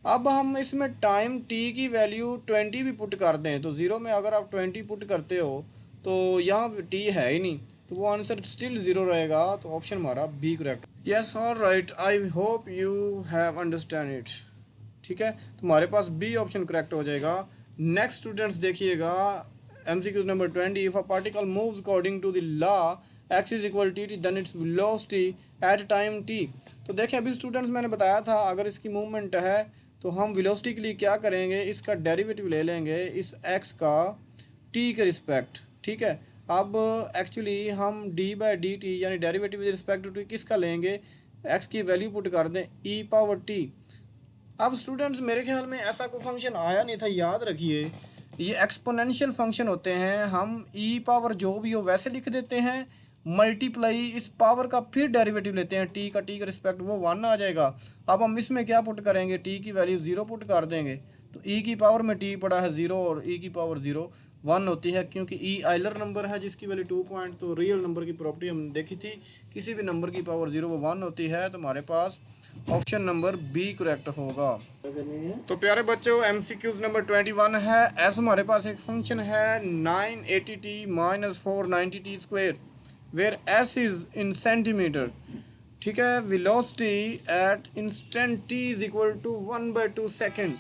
अब हम इसमें टाइम t की वैल्यू 20 भी पुट कर दें, तो 0 में अगर आप 20 पुट करते हो तो यहाँ t है ही नहीं, तो वो आंसर स्टिल 0 रहेगा। तो ऑप्शन हमारा B correct. Yes all right, I hope you have understand it, ठीक है। तो हमारे पास बी ऑप्शन करेक्ट हो जाएगा। नेक्स्ट स्टूडेंट्स देखिएगा MCQ number 20। If a particle moves according to the law x is equal t t then its velocity at time t। तो देखें अभी स्टूडेंट्स मैंने बताया था अगर इसकी मूवमेंट है तो हम वेलोसिटी के लिए क्या करेंगे, इसका डेरिवेटिव ले लेंगे इस x का t के रिस्पेक्ट, ठीक है। अब एक्चुअली हम डी बाई डी टी यानी derivative with respect to t किसका लेंगे, एक्स की वैल्यू पुट कर दें ई पावर टी। अब स्टूडेंट्स मेरे ख्याल में ऐसा कोई फंक्शन आया नहीं था, याद रखिए ये एक्सपोनेंशियल फंक्शन होते हैं, हम ई पावर जो भी हो वैसे लिख देते हैं, मल्टीप्लाई इस पावर का फिर डेरिवेटिव लेते हैं टी का रिस्पेक्ट, वो 1 आ जाएगा। अब हम इसमें क्या पुट करेंगे, टी की वैल्यू 0 पुट कर देंगे, तो ई की पावर में टी पड़ा है 0 और ई की पावर 0 1 होती है, क्योंकि ई आइलर नंबर है जिसकी वैल्यू 2 पॉइंट, तो रियल नंबर की प्रॉपर्टी हम देखी थी, किसी भी नंबर की पावर 0 वो 1 होती है, तो हमारे पास ऑप्शन नंबर बी करेक्ट होगा। तो प्यारे बच्चों MCQs नंबर 21 है। ऐसा हमारे पास एक फंक्शन है 980t minus 490t square where s is in centimetre, ठीक है। Velocity at instant t is equal to 1/2 second.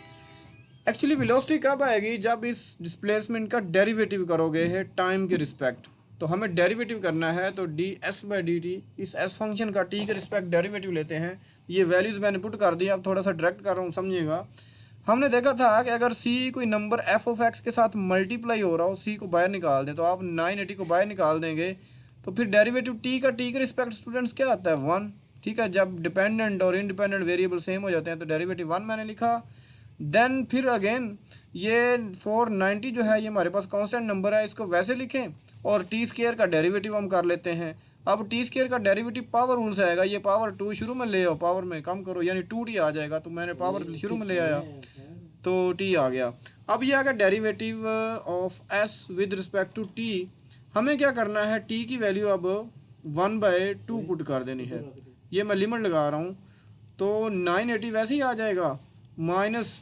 Actually velocity कब आएगी, जब इस डिस्प्लेसमेंट का डेरिवेटिव करोगे है टाइम के रिस्पेक्ट, तो हमें डेरिवेटिव करना है, तो D S by d T, इस एस फंक्शन का टी के रिस्पेक्ट डेरिवेटिव लेते हैं। ये वैल्यूज़ मैंने पुट कर दी, अब थोड़ा सा डायरेक्ट कर रहा हूँ समझिएगा। हमने देखा था कि अगर सी कोई नंबर एफ ऑफ एक्स के साथ मल्टीप्लाई हो रहा हो, सी को बाहर निकाल दें, तो आप 980 को बाहर निकाल देंगे, तो फिर डेरिवेटिव टी के रिस्पेक्ट स्टूडेंट्स क्या आता है 1, ठीक है। जब डिपेंडेंट और इंडिपेंडेंट वेरिएबल सेम हो जाते हैं तो डेरिवेटिव 1 मैंने लिखा। देन फिर अगेन ये 490 जो है ये हमारे पास कांस्टेंट नंबर है, इसको वैसे लिखें और टी स्केयर का डेरिवेटिव हम कर लेते हैं। अब टी स्केयर का डेरिवेटिव पावर रूल से आएगा, ये पावर 2 शुरू में ले आओ, पावर में कम करो यानी 2t आ जाएगा, तो मैंने पावर शुरू में ले आया तो t आ गया। अब ये आ गया derivative of s with respect to t, हमें क्या करना है, t की वैल्यू अब 1/2 पुट कर देनी है, ये मैं लिमिट लगा रहा हूँ, तो 980 वैसे ही आ जाएगा माइनस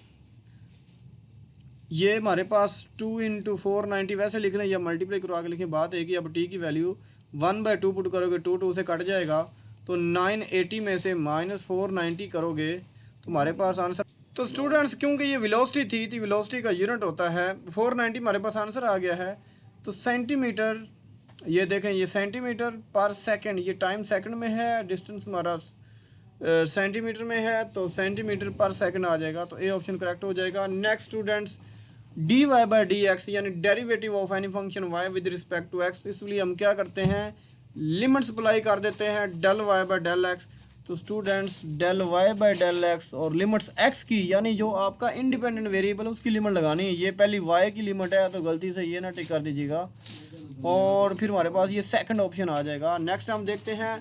ये हमारे पास 2 × 490 वैसे लिख रहे हैं या मल्टीप्लाई करवा के लिखें, बात है कि अब टी की वैल्यू 1/2 पुट करोगे, 2 से कट जाएगा, तो 980 में से -490 करोगे तो हमारे पास आंसर। तो स्टूडेंट्स क्योंकि ये वेलोसिटी थी तो वेलोसिटी का यूनिट होता है 490, हमारे पास आंसर आ गया है। तो सेंटीमीटर, ये देखें ये सेंटीमीटर पर सेकेंड, ये टाइम सेकंड में है, डिस्टेंस हमारा सेंटीमीटर में है, तो सेंटीमीटर पर सेकंड आ जाएगा, तो ए ऑप्शन करेक्ट हो जाएगा। Next students D Y by D x यानी derivative of any function Y with respect to X, इसलिए हम क्या करते हैं, लिमिट्स अप्लाई कर देते हैं del Y by del x. तो students del Y by del X और लिमिट्स एक्स की यानी जो आपका इंडिपेंडेंट वेरिएबल उसकी लिमिट लगानी है, ये पहली वाई की लिमिट है तो गलती से ये ना टिक कर दीजिएगा, और फिर हमारे पास ये सेकंड ऑप्शन आ जाएगा। नेक्स्ट हम देखते हैं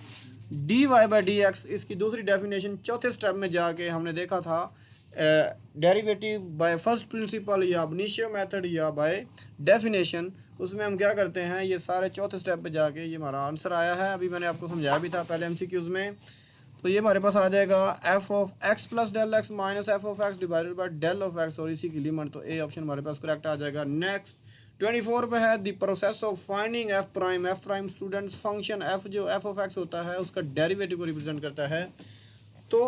d Y by D x, इसकी दूसरी डेफिनेशन चौथे स्टेप में जाके हमने देखा था डेरिवेटिव बाय फर्स्ट प्रिंसिपल या अब इनिशियो मेथड या बाय डेफिनेशन, उसमें हम क्या करते हैं, ये सारे चौथे स्टेप पे जाके ये हमारा आंसर आया है, अभी मैंने आपको समझाया भी था पहले MCQs में। तो ये हमारे पास आ जाएगा f of x plus del x minus f of x divided by del of x और इसी की लिमिट, तो ए ऑप्शन हमारे पास करेक्ट आ जाएगा। नेक्स्ट 24 पे है the process of finding F prime students function F जो एफ ऑफ एक्स होता है उसका डेरिवेटिव को रिप्रेजेंट करता है। तो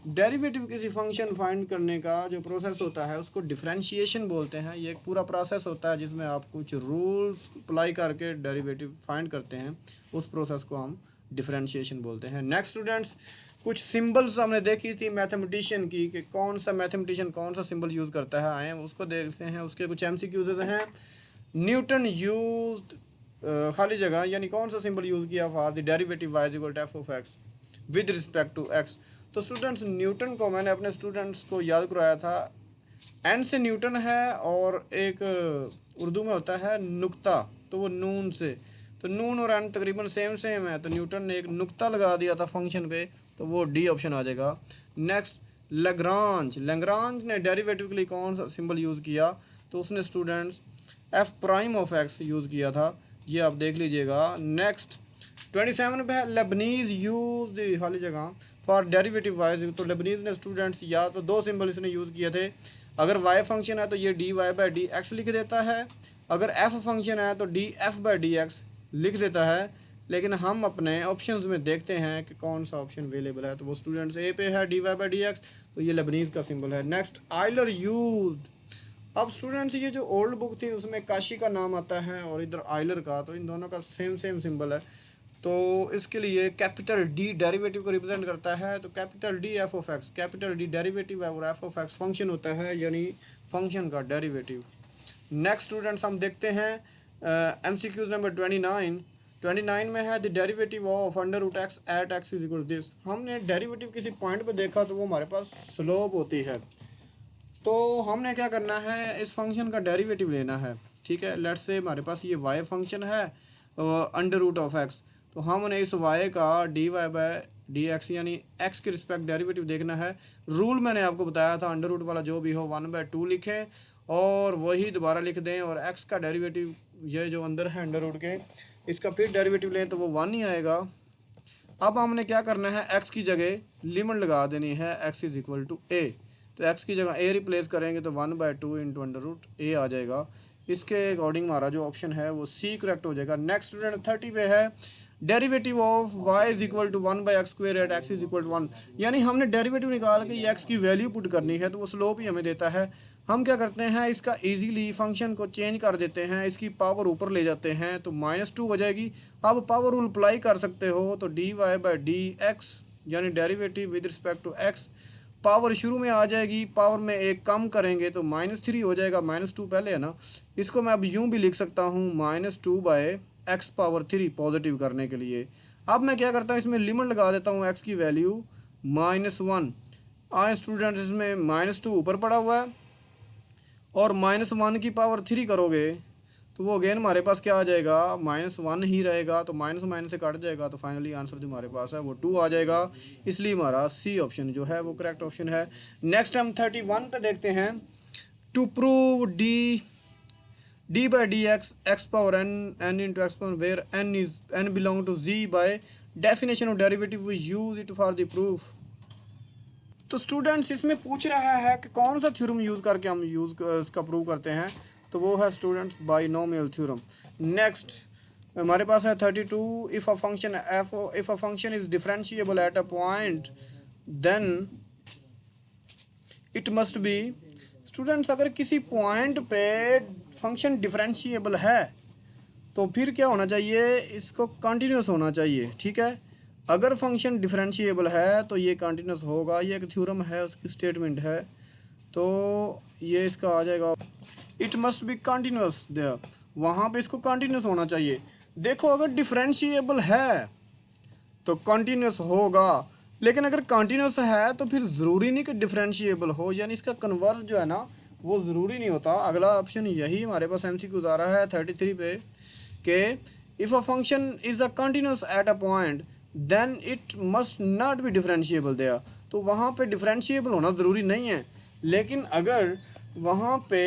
डेरिवेटिव किसी फंक्शन फाइंड करने का जो प्रोसेस होता है उसको डिफरेंशिएशन बोलते हैं, ये एक पूरा प्रोसेस होता है जिसमें आप कुछ रूल्स अप्लाई करके डेरिवेटिव फाइंड करते हैं, उस प्रोसेस को हम डिफरेंशिएशन बोलते हैं। नेक्स्ट स्टूडेंट्स कुछ सिंबल्स हमने देखी थी मैथमेटिशियन की कि कौन सा मैथमेटिशियन कौन सा सिंबल यूज़ करता है, आए उसको देखते हैं। उसके कुछ MCQs हैं। न्यूटन यूज्ड खाली जगह यानी कौन सा सिंबल यूज़ किया for the derivative y equal to f of x with respect to x. तो स्टूडेंट्स न्यूटन को मैंने अपने स्टूडेंट्स को याद कराया था, एन से न्यूटन है और एक उर्दू में होता है नुक्ता, तो वो नून से, तो नून और एन तकरीबन सेम है, तो न्यूटन ने एक नुक्ता लगा दिया था फंक्शन पे, तो वो डी ऑप्शन आ जाएगा। नेक्स्ट लैग्रांज ने डेरिवेटिव के लिए कौन सा सिंबल यूज़ किया, तो उसने students F prime of x use किया था, ये आप देख लीजिएगा। नेक्स्ट 27 पे है लेबनीज यूज द खाली जगह फॉर डेरिवेटिव वाई, तो लेबनीज ने स्टूडेंट्स या तो दो सिंबल इसने यूज़ किए थे, अगर वाई फंक्शन है तो ये d Y by D x लिख देता है, अगर एफ फंक्शन है तो d f by D x लिख देता है, लेकिन हम अपने ऑप्शंस में देखते हैं कि कौन सा ऑप्शन अवेलेबल है, तो वो स्टूडेंट्स ए पे है d Y by D x, तो ये लेबनीज का सिंबल है। नेक्स्ट आइलर यूज्ड, अब स्टूडेंट्स ये जो ओल्ड बुक थी उसमें काशी का नाम आता है और इधर आइलर का, तो इन दोनों का सेम सिंबल है, तो इसके लिए कैपिटल डी डेरिवेटिव को रिप्रेजेंट करता है, तो capital D F of x, capital D derivative है और एफ ऑफ एक्स फंक्शन होता है यानी फंक्शन का डेरिवेटिव। नेक्स्ट स्टूडेंट्स हम देखते हैं MCQs नंबर 29 में है the derivative of under root x at x is equal this. हमने डेरिवेटिव किसी पॉइंट पे देखा तो वो हमारे पास स्लोप होती है, तो हमने क्या करना है, इस फंक्शन का डेरिवेटिव लेना है। ठीक है, लेट्स से हमारे पास ये y फंक्शन है अंडर रूट ऑफ एक्स, तो हमने इस y का dy बाय डी एक्स यानी x के रिस्पेक्ट डेरिवेटिव देखना है। रूल मैंने आपको बताया था, अंडर रूट वाला जो भी हो 1/2 लिखें और वही दोबारा लिख दें, और x का डेरिवेटिव ये जो अंदर है अंडर रूट के, इसका फिर डेरिवेटिव लें तो वो 1 ही आएगा। अब हमने क्या करना है, x की जगह लिमिट लगा देनी है, x is equal to a, तो x की जगह a रिप्लेस करेंगे तो 1/2 इंटू अंडर रूट a आ जाएगा। इसके अकॉर्डिंग हमारा जो ऑप्शन है वो C करेक्ट हो जाएगा। नेक्स्ट स्टूडेंट 30 पे है derivative of y is equal to 1/x square at x is equal to 1, यानी हमने डेरिवेटिव निकाल के ये x की वैल्यू पुट करनी है, तो वो स्लोप ही हमें देता है। हम क्या करते हैं, इसका इजीली फंक्शन को चेंज कर देते हैं, इसकी पावर ऊपर ले जाते हैं तो -2 हो जाएगी। अब पावर रूल अप्लाई कर सकते हो, तो dy बाई डी एक्स यानी derivative with respect to x, power शुरू में आ जाएगी, पावर में एक कम करेंगे तो -3 हो जाएगा, -2 पहले है ना, इसको मैं अब यूँ भी लिख सकता हूँ -2 बाय x पावर 3 पॉजिटिव करने के लिए। अब मैं क्या करता हूँ, इसमें लिमिट लगा देता हूँ x की वैल्यू -1। आए स्टूडेंट्स, इसमें -2 ऊपर पड़ा हुआ है और -1 की पावर 3 करोगे तो वो अगेन हमारे पास क्या आ जाएगा, -1 ही रहेगा, तो माइनस माइनस से कट जाएगा, तो फाइनली आंसर जो हमारे पास है वो 2 आ जाएगा। इसलिए हमारा सी ऑप्शन जो है वो करेक्ट ऑप्शन है। नेक्स्ट हम 31 पे देखते हैं, to prove d by D x power n into x power where n belong to G by definition of derivative we use it for the proof. तो students इसमें पूछ रहा है कि कौन सा थ्योरम यूज़ करके हम इसका प्रूव करते हैं, तो वो है स्टूडेंट्स बाइनोमियल थ्योरम। नेक्स्ट हमारे पास है 32, if a function is differentiable at a point then it must be. Students अगर किसी पॉइंट पे फंक्शन डिफरेंशिएबल है तो फिर क्या होना चाहिए, इसको कंटिन्यूस होना चाहिए। ठीक है, अगर फंक्शन डिफरेंशिएबल है तो ये कंटिन्यूस होगा, ये एक थ्योरम है, उसकी स्टेटमेंट है, तो ये इसका आ जाएगा it must be continuous there, वहाँ पे इसको कंटिन्यूस होना चाहिए। देखो अगर डिफरेंशिएबल है तो कंटिन्यूस होगा, लेकिन अगर कंटिन्यूस है तो फिर ज़रूरी नहीं कि डिफरेंशिएबल हो, यानी इसका कन्वर्स जो है ना वो ज़रूरी नहीं होता। अगला ऑप्शन यही हमारे पास MCQ आ रहा है 33 पे कि if a function is a continuous at a point then it must not be differentiable there, तो वहाँ पे डिफरेंशिएबल होना ज़रूरी नहीं है, लेकिन अगर वहाँ पे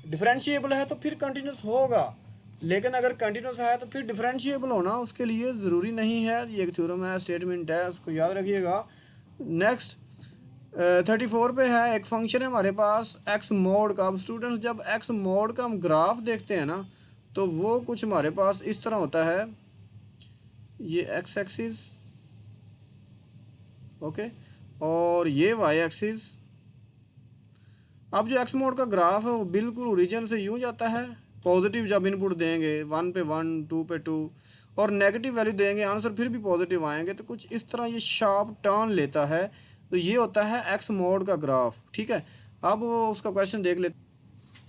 डिफरेंशिएबल है तो फिर कंटिन्यूस होगा, लेकिन अगर कंटिन्यूस है तो फिर डिफरेंशिएबल होना उसके लिए ज़रूरी नहीं है। ये एक थ्योरम है, स्टेटमेंट है, उसको याद रखिएगा। नेक्स्ट 34 पे है, एक फंक्शन है हमारे पास एक्स मोड का। अब स्टूडेंट्स जब एक्स मोड का हम ग्राफ देखते हैं ना तो वो कुछ हमारे पास इस तरह होता है, ये एक्स एक्सिस ओके और ये वाई एक्सिस। अब जो एक्स मोड का ग्राफ है वो बिल्कुल ओरिजिन से यूँ जाता है, पॉजिटिव जब इनपुट देंगे 1 पे 1 2 पे 2 और नेगेटिव वैल्यू देंगे आंसर फिर भी पॉजिटिव आएंगे, तो कुछ इस तरह ये शार्प टर्न लेता है, तो ये होता है एक्स मोड का ग्राफ। ठीक है, अब उसका क्वेश्चन देख लेते।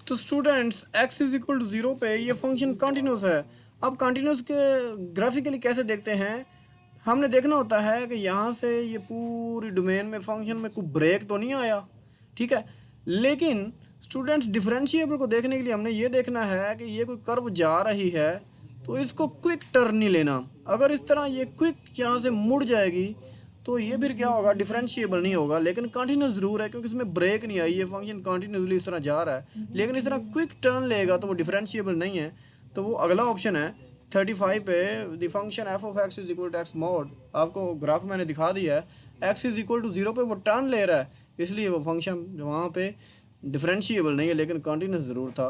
तो students x is equal to 0 पे ये फंक्शन कंटिन्यूस है। अब कंटिन्यूस के ग्राफिकली कैसे देखते हैं, हमने देखना होता है कि यहाँ से ये पूरी डोमेन में फंक्शन में कोई ब्रेक तो नहीं आया। ठीक है, लेकिन स्टूडेंट्स डिफरेंशिएबल को देखने के लिए हमने ये देखना है कि ये कोई कर्व जा रही है तो इसको क्विक टर्न नहीं लेना। अगर इस तरह ये क्विक यहाँ से मुड़ जाएगी तो ये फिर क्या होगा, डिफरेंशिएबल नहीं होगा, लेकिन कंटिन्यूस ज़रूर है क्योंकि इसमें ब्रेक नहीं आई, ये फंक्शन कंटिन्यूसली इस तरह जा रहा है, लेकिन इस तरह क्विक टर्न लेगा तो वो डिफरेंशिएबल नहीं है। तो वो अगला ऑप्शन है 35 पे, the function f of x is equal to x mod. आपको ग्राफ मैंने दिखा दिया है, एक्स इज इक्वल टू 0 पे वो टर्न ले रहा है, इसलिए वो फंक्शन वहाँ पे डिफरेंशिएबल नहीं है लेकिन कंटिन्यूस ज़रूर था।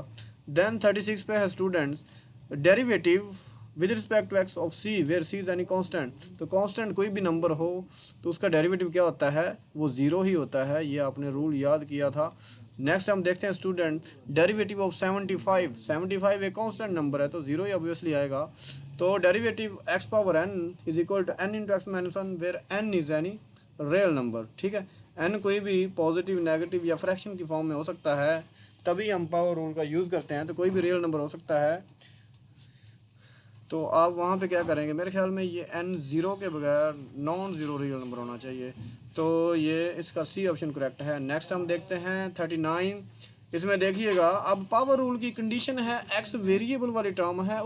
देन 36 पे है students derivative with respect to x of c where c is any constant. तो कांस्टेंट कोई भी नंबर हो तो उसका डेरिवेटिव क्या होता है, वो 0 ही होता है, ये आपने रूल याद किया था। नेक्स्ट हम देखते हैं स्टूडेंट डेरिवेटिव ऑफ 75 एक कांस्टेंट नंबर है तो 0 ही ऑब्वियसली आएगा। तो derivative x power n is equal to n into x minus one where n is any real number. ठीक है, एन कोई भी पॉजिटिव नेगेटिव या फ्रैक्शन की फॉर्म में हो सकता है, तभी हम पावर रूल का यूज़ करते हैं, तो कोई भी रियल नंबर हो सकता है। तो आप वहाँ पे क्या करेंगे, मेरे ख्याल में ये n ज़ीरो के बगैर नॉन ज़ीरो रियल नंबर होना चाहिए। तो ये इसका सी ऑप्शन करेक्ट है। नेक्स्ट हम देखते हैं 39। इसमें देखिएगा, अब पावर रूल की कंडीशन है x वेरिएबल वाली टर्म है,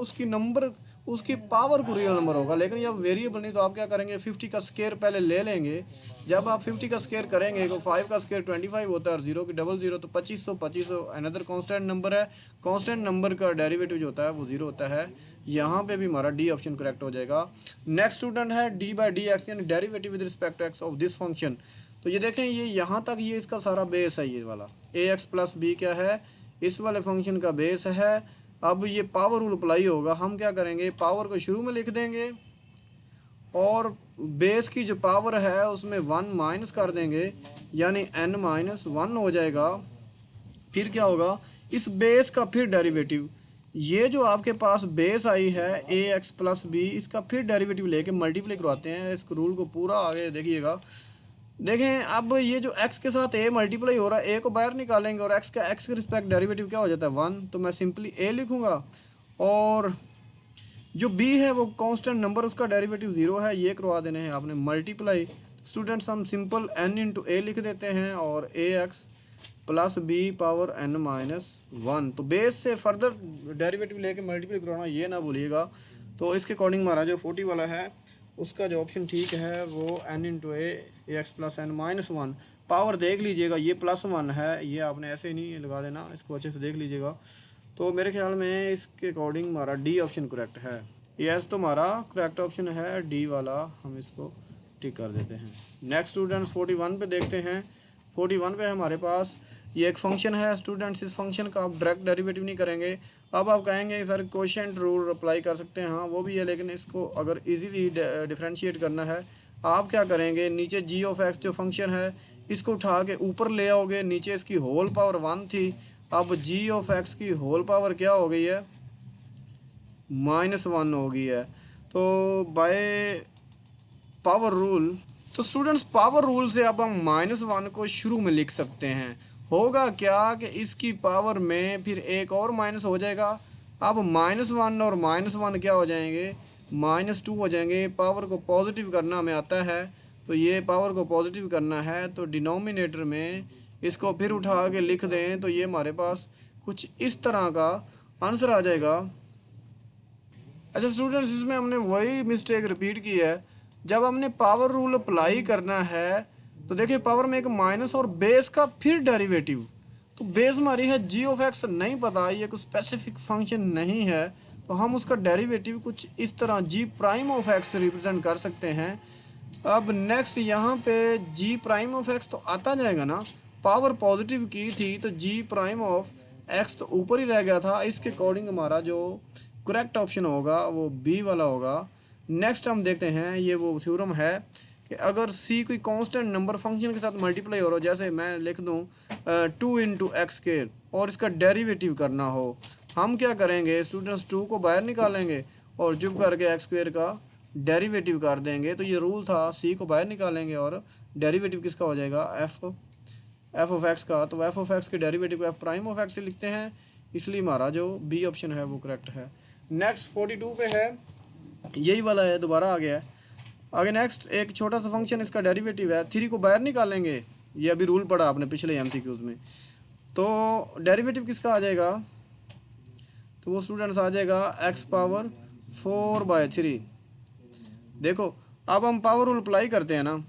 उसकी पावर को रियल नंबर होगा, लेकिन जब वेरिएबल नहीं तो आप क्या करेंगे, 50 का स्केयर पहले ले लेंगे। जब आप 50 का स्केयर करेंगे तो 5 का स्केयर 25 होता है और 0 की डबल 0 तो 2500 अनदर कांस्टेंट नंबर है। कांस्टेंट नंबर का डेरिवेटिव जो होता है वो 0 होता है। यहाँ पे भी हमारा डी ऑप्शन करेक्ट हो जाएगा। नेक्स्ट स्टूडेंट है डी बाई डी एक्स यानी derivative with respect to x of this function. तो ये देखें, ये यहाँ तक ये इसका सारा बेस है, ये वाला ए एक्स प्लस बी क्या है, इस वाले फंक्शन का बेस है। अब ये पावर रूल अप्लाई होगा, हम क्या करेंगे, पावर को शुरू में लिख देंगे और बेस की जो पावर है उसमें 1 माइनस कर देंगे, यानी n माइनस 1 हो जाएगा। फिर क्या होगा, इस बेस का फिर डेरिवेटिव, ये जो आपके पास बेस आई है ए एक्स प्लस बी, इसका फिर डेरिवेटिव लेके मल्टीप्लाई करवाते हैं। इस रूल को पूरा आगे देखिएगा। देखें, अब ये जो x के साथ a मल्टीप्लाई हो रहा है, a को बाहर निकालेंगे और x के रिस्पेक्ट डेरिवेटिव क्या हो जाता है 1, तो मैं सिंपली a लिखूंगा। और जो b है वो कांस्टेंट नंबर, उसका डेरिवेटिव 0 है, ये करवा देने हैं आपने मल्टीप्लाई। स्टूडेंट्स हम सिंपल n इंटू a लिख देते हैं और ax plus b power n minus 1। तो बेस से फर्दर डेरिवेटिव लेके मल्टीप्लाई करवाना, ये ना भूलिएगा। तो इसके अकॉर्डिंग हमारा जो 40 वाला है उसका जो ऑप्शन ठीक है वो n into A X plus n minus 1। Power देख लीजिएगा, ये +1 है, ये आपने ऐसे नहीं लगा देना, इसको अच्छे से देख लीजिएगा। तो मेरे ख्याल में इसके अकॉर्डिंग हमारा डी ऑप्शन करेक्ट है। यस, तो हमारा करेक्ट ऑप्शन है डी वाला, हम इसको टिक कर देते हैं। नेक्स्ट स्टूडेंट्स 41 पे देखते हैं। 41 पे हमारे पास ये एक फंक्शन है स्टूडेंट्स, इस फंक्शन का आप डायरेक्ट डेरिवेटिव नहीं करेंगे। अब आप कहेंगे सर कोशेंट रूल अप्लाई कर सकते हैं, हाँ वो भी है, लेकिन इसको अगर इजीली डिफरेंशिएट करना है आप क्या करेंगे, नीचे जी ऑफ एक्स जो फंक्शन है इसको उठा के ऊपर ले आओगे, नीचे इसकी होल पावर 1 थी, अब जी ऑफ एक्स की होल पावर क्या हो गई है, -1 हो गई है। तो बाय पावर रूल, तो स्टूडेंट्स पावर रूल से अब हम -1 को शुरू में लिख सकते हैं। होगा क्या कि इसकी पावर में फिर एक और माइनस हो जाएगा। अब -1 और -1 क्या हो जाएंगे, -2 हो जाएंगे। पावर को पॉजिटिव करना हमें आता है, तो ये पावर को पॉजिटिव करना है तो डिनोमिनेटर में इसको फिर उठा के लिख दें, तो ये हमारे पास कुछ इस तरह का आंसर आ जाएगा। अच्छा स्टूडेंट्स, इसमें हमने वही मिस्टेक रिपीट की है। जब हमने पावर रूल अप्लाई करना है तो देखिए पावर में एक माइनस और बेस का फिर डेरिवेटिव, तो बेस हमारी है जी ऑफ एक्स, नहीं पता, ये कोई स्पेसिफिक फंक्शन नहीं है, तो हम उसका डेरिवेटिव कुछ इस तरह जी प्राइम ऑफ एक्स रिप्रेजेंट कर सकते हैं। अब नेक्स्ट यहाँ पे जी प्राइम ऑफ एक्स तो आता जाएगा ना, पावर पॉजिटिव की थी तो जी प्राइम ऑफ एक्स तो ऊपर ही रह गया था। इसके अकॉर्डिंग हमारा जो करेक्ट ऑप्शन होगा वो बी वाला होगा। नेक्स्ट हम देखते हैं, ये वो थ्योरम है कि अगर सी कोई कांस्टेंट नंबर फंक्शन के साथ मल्टीप्लाई हो रहा हो, जैसे मैं लिख दूँ 2 इंटू एक्स स्क्वायर और इसका डेरिवेटिव करना हो, हम क्या करेंगे स्टूडेंट्स, 2 को बाहर निकालेंगे और जुब करके एक्स स्क्वायर का डेरिवेटिव कर देंगे। तो ये रूल था, सी को बाहर निकालेंगे और डेरिवेटिव किसका हो जाएगा, एफ ऑफ एक्स का। तो एफ ऑफ एक्स के डेरिवेटिव को एफ प्राइम ऑफ एक्स से लिखते हैं, इसलिए हमारा जो बी ऑप्शन है वो करेक्ट है। नेक्स्ट 42 पे है, यही वाला है, दोबारा आ गया है। आगे नेक्स्ट एक छोटा सा फंक्शन, इसका डेरिवेटिव है, 3 को बाहर निकालेंगे, ये अभी रूल पढ़ा आपने पिछले एमसीक्यूज में। तो डेरिवेटिव किसका आ जाएगा, तो वो स्टूडेंट्स आ जाएगा एक्स पावर 4/3। देखो अब हम पावर रूल अप्लाई करते हैं ना,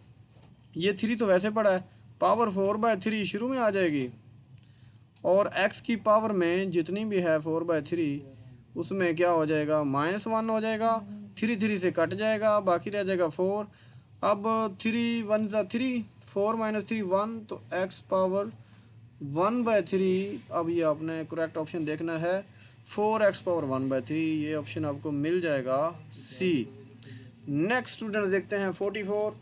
ये 3 तो वैसे पड़ा है, पावर 4/3 शुरू में आ जाएगी और x की पावर में जितनी भी है 4/3 उसमें क्या हो जाएगा, -1 हो जाएगा, 3 से कट जाएगा, बाकी रह जाएगा 4। अब 3 1 3, 4 - 3 1, तो x पावर 1/3। अब ये आपने करेक्ट ऑप्शन देखना है, 4x पावर 1/3, ये ऑप्शन आपको मिल जाएगा सी। नेक्स्ट स्टूडेंट्स देखते हैं 44।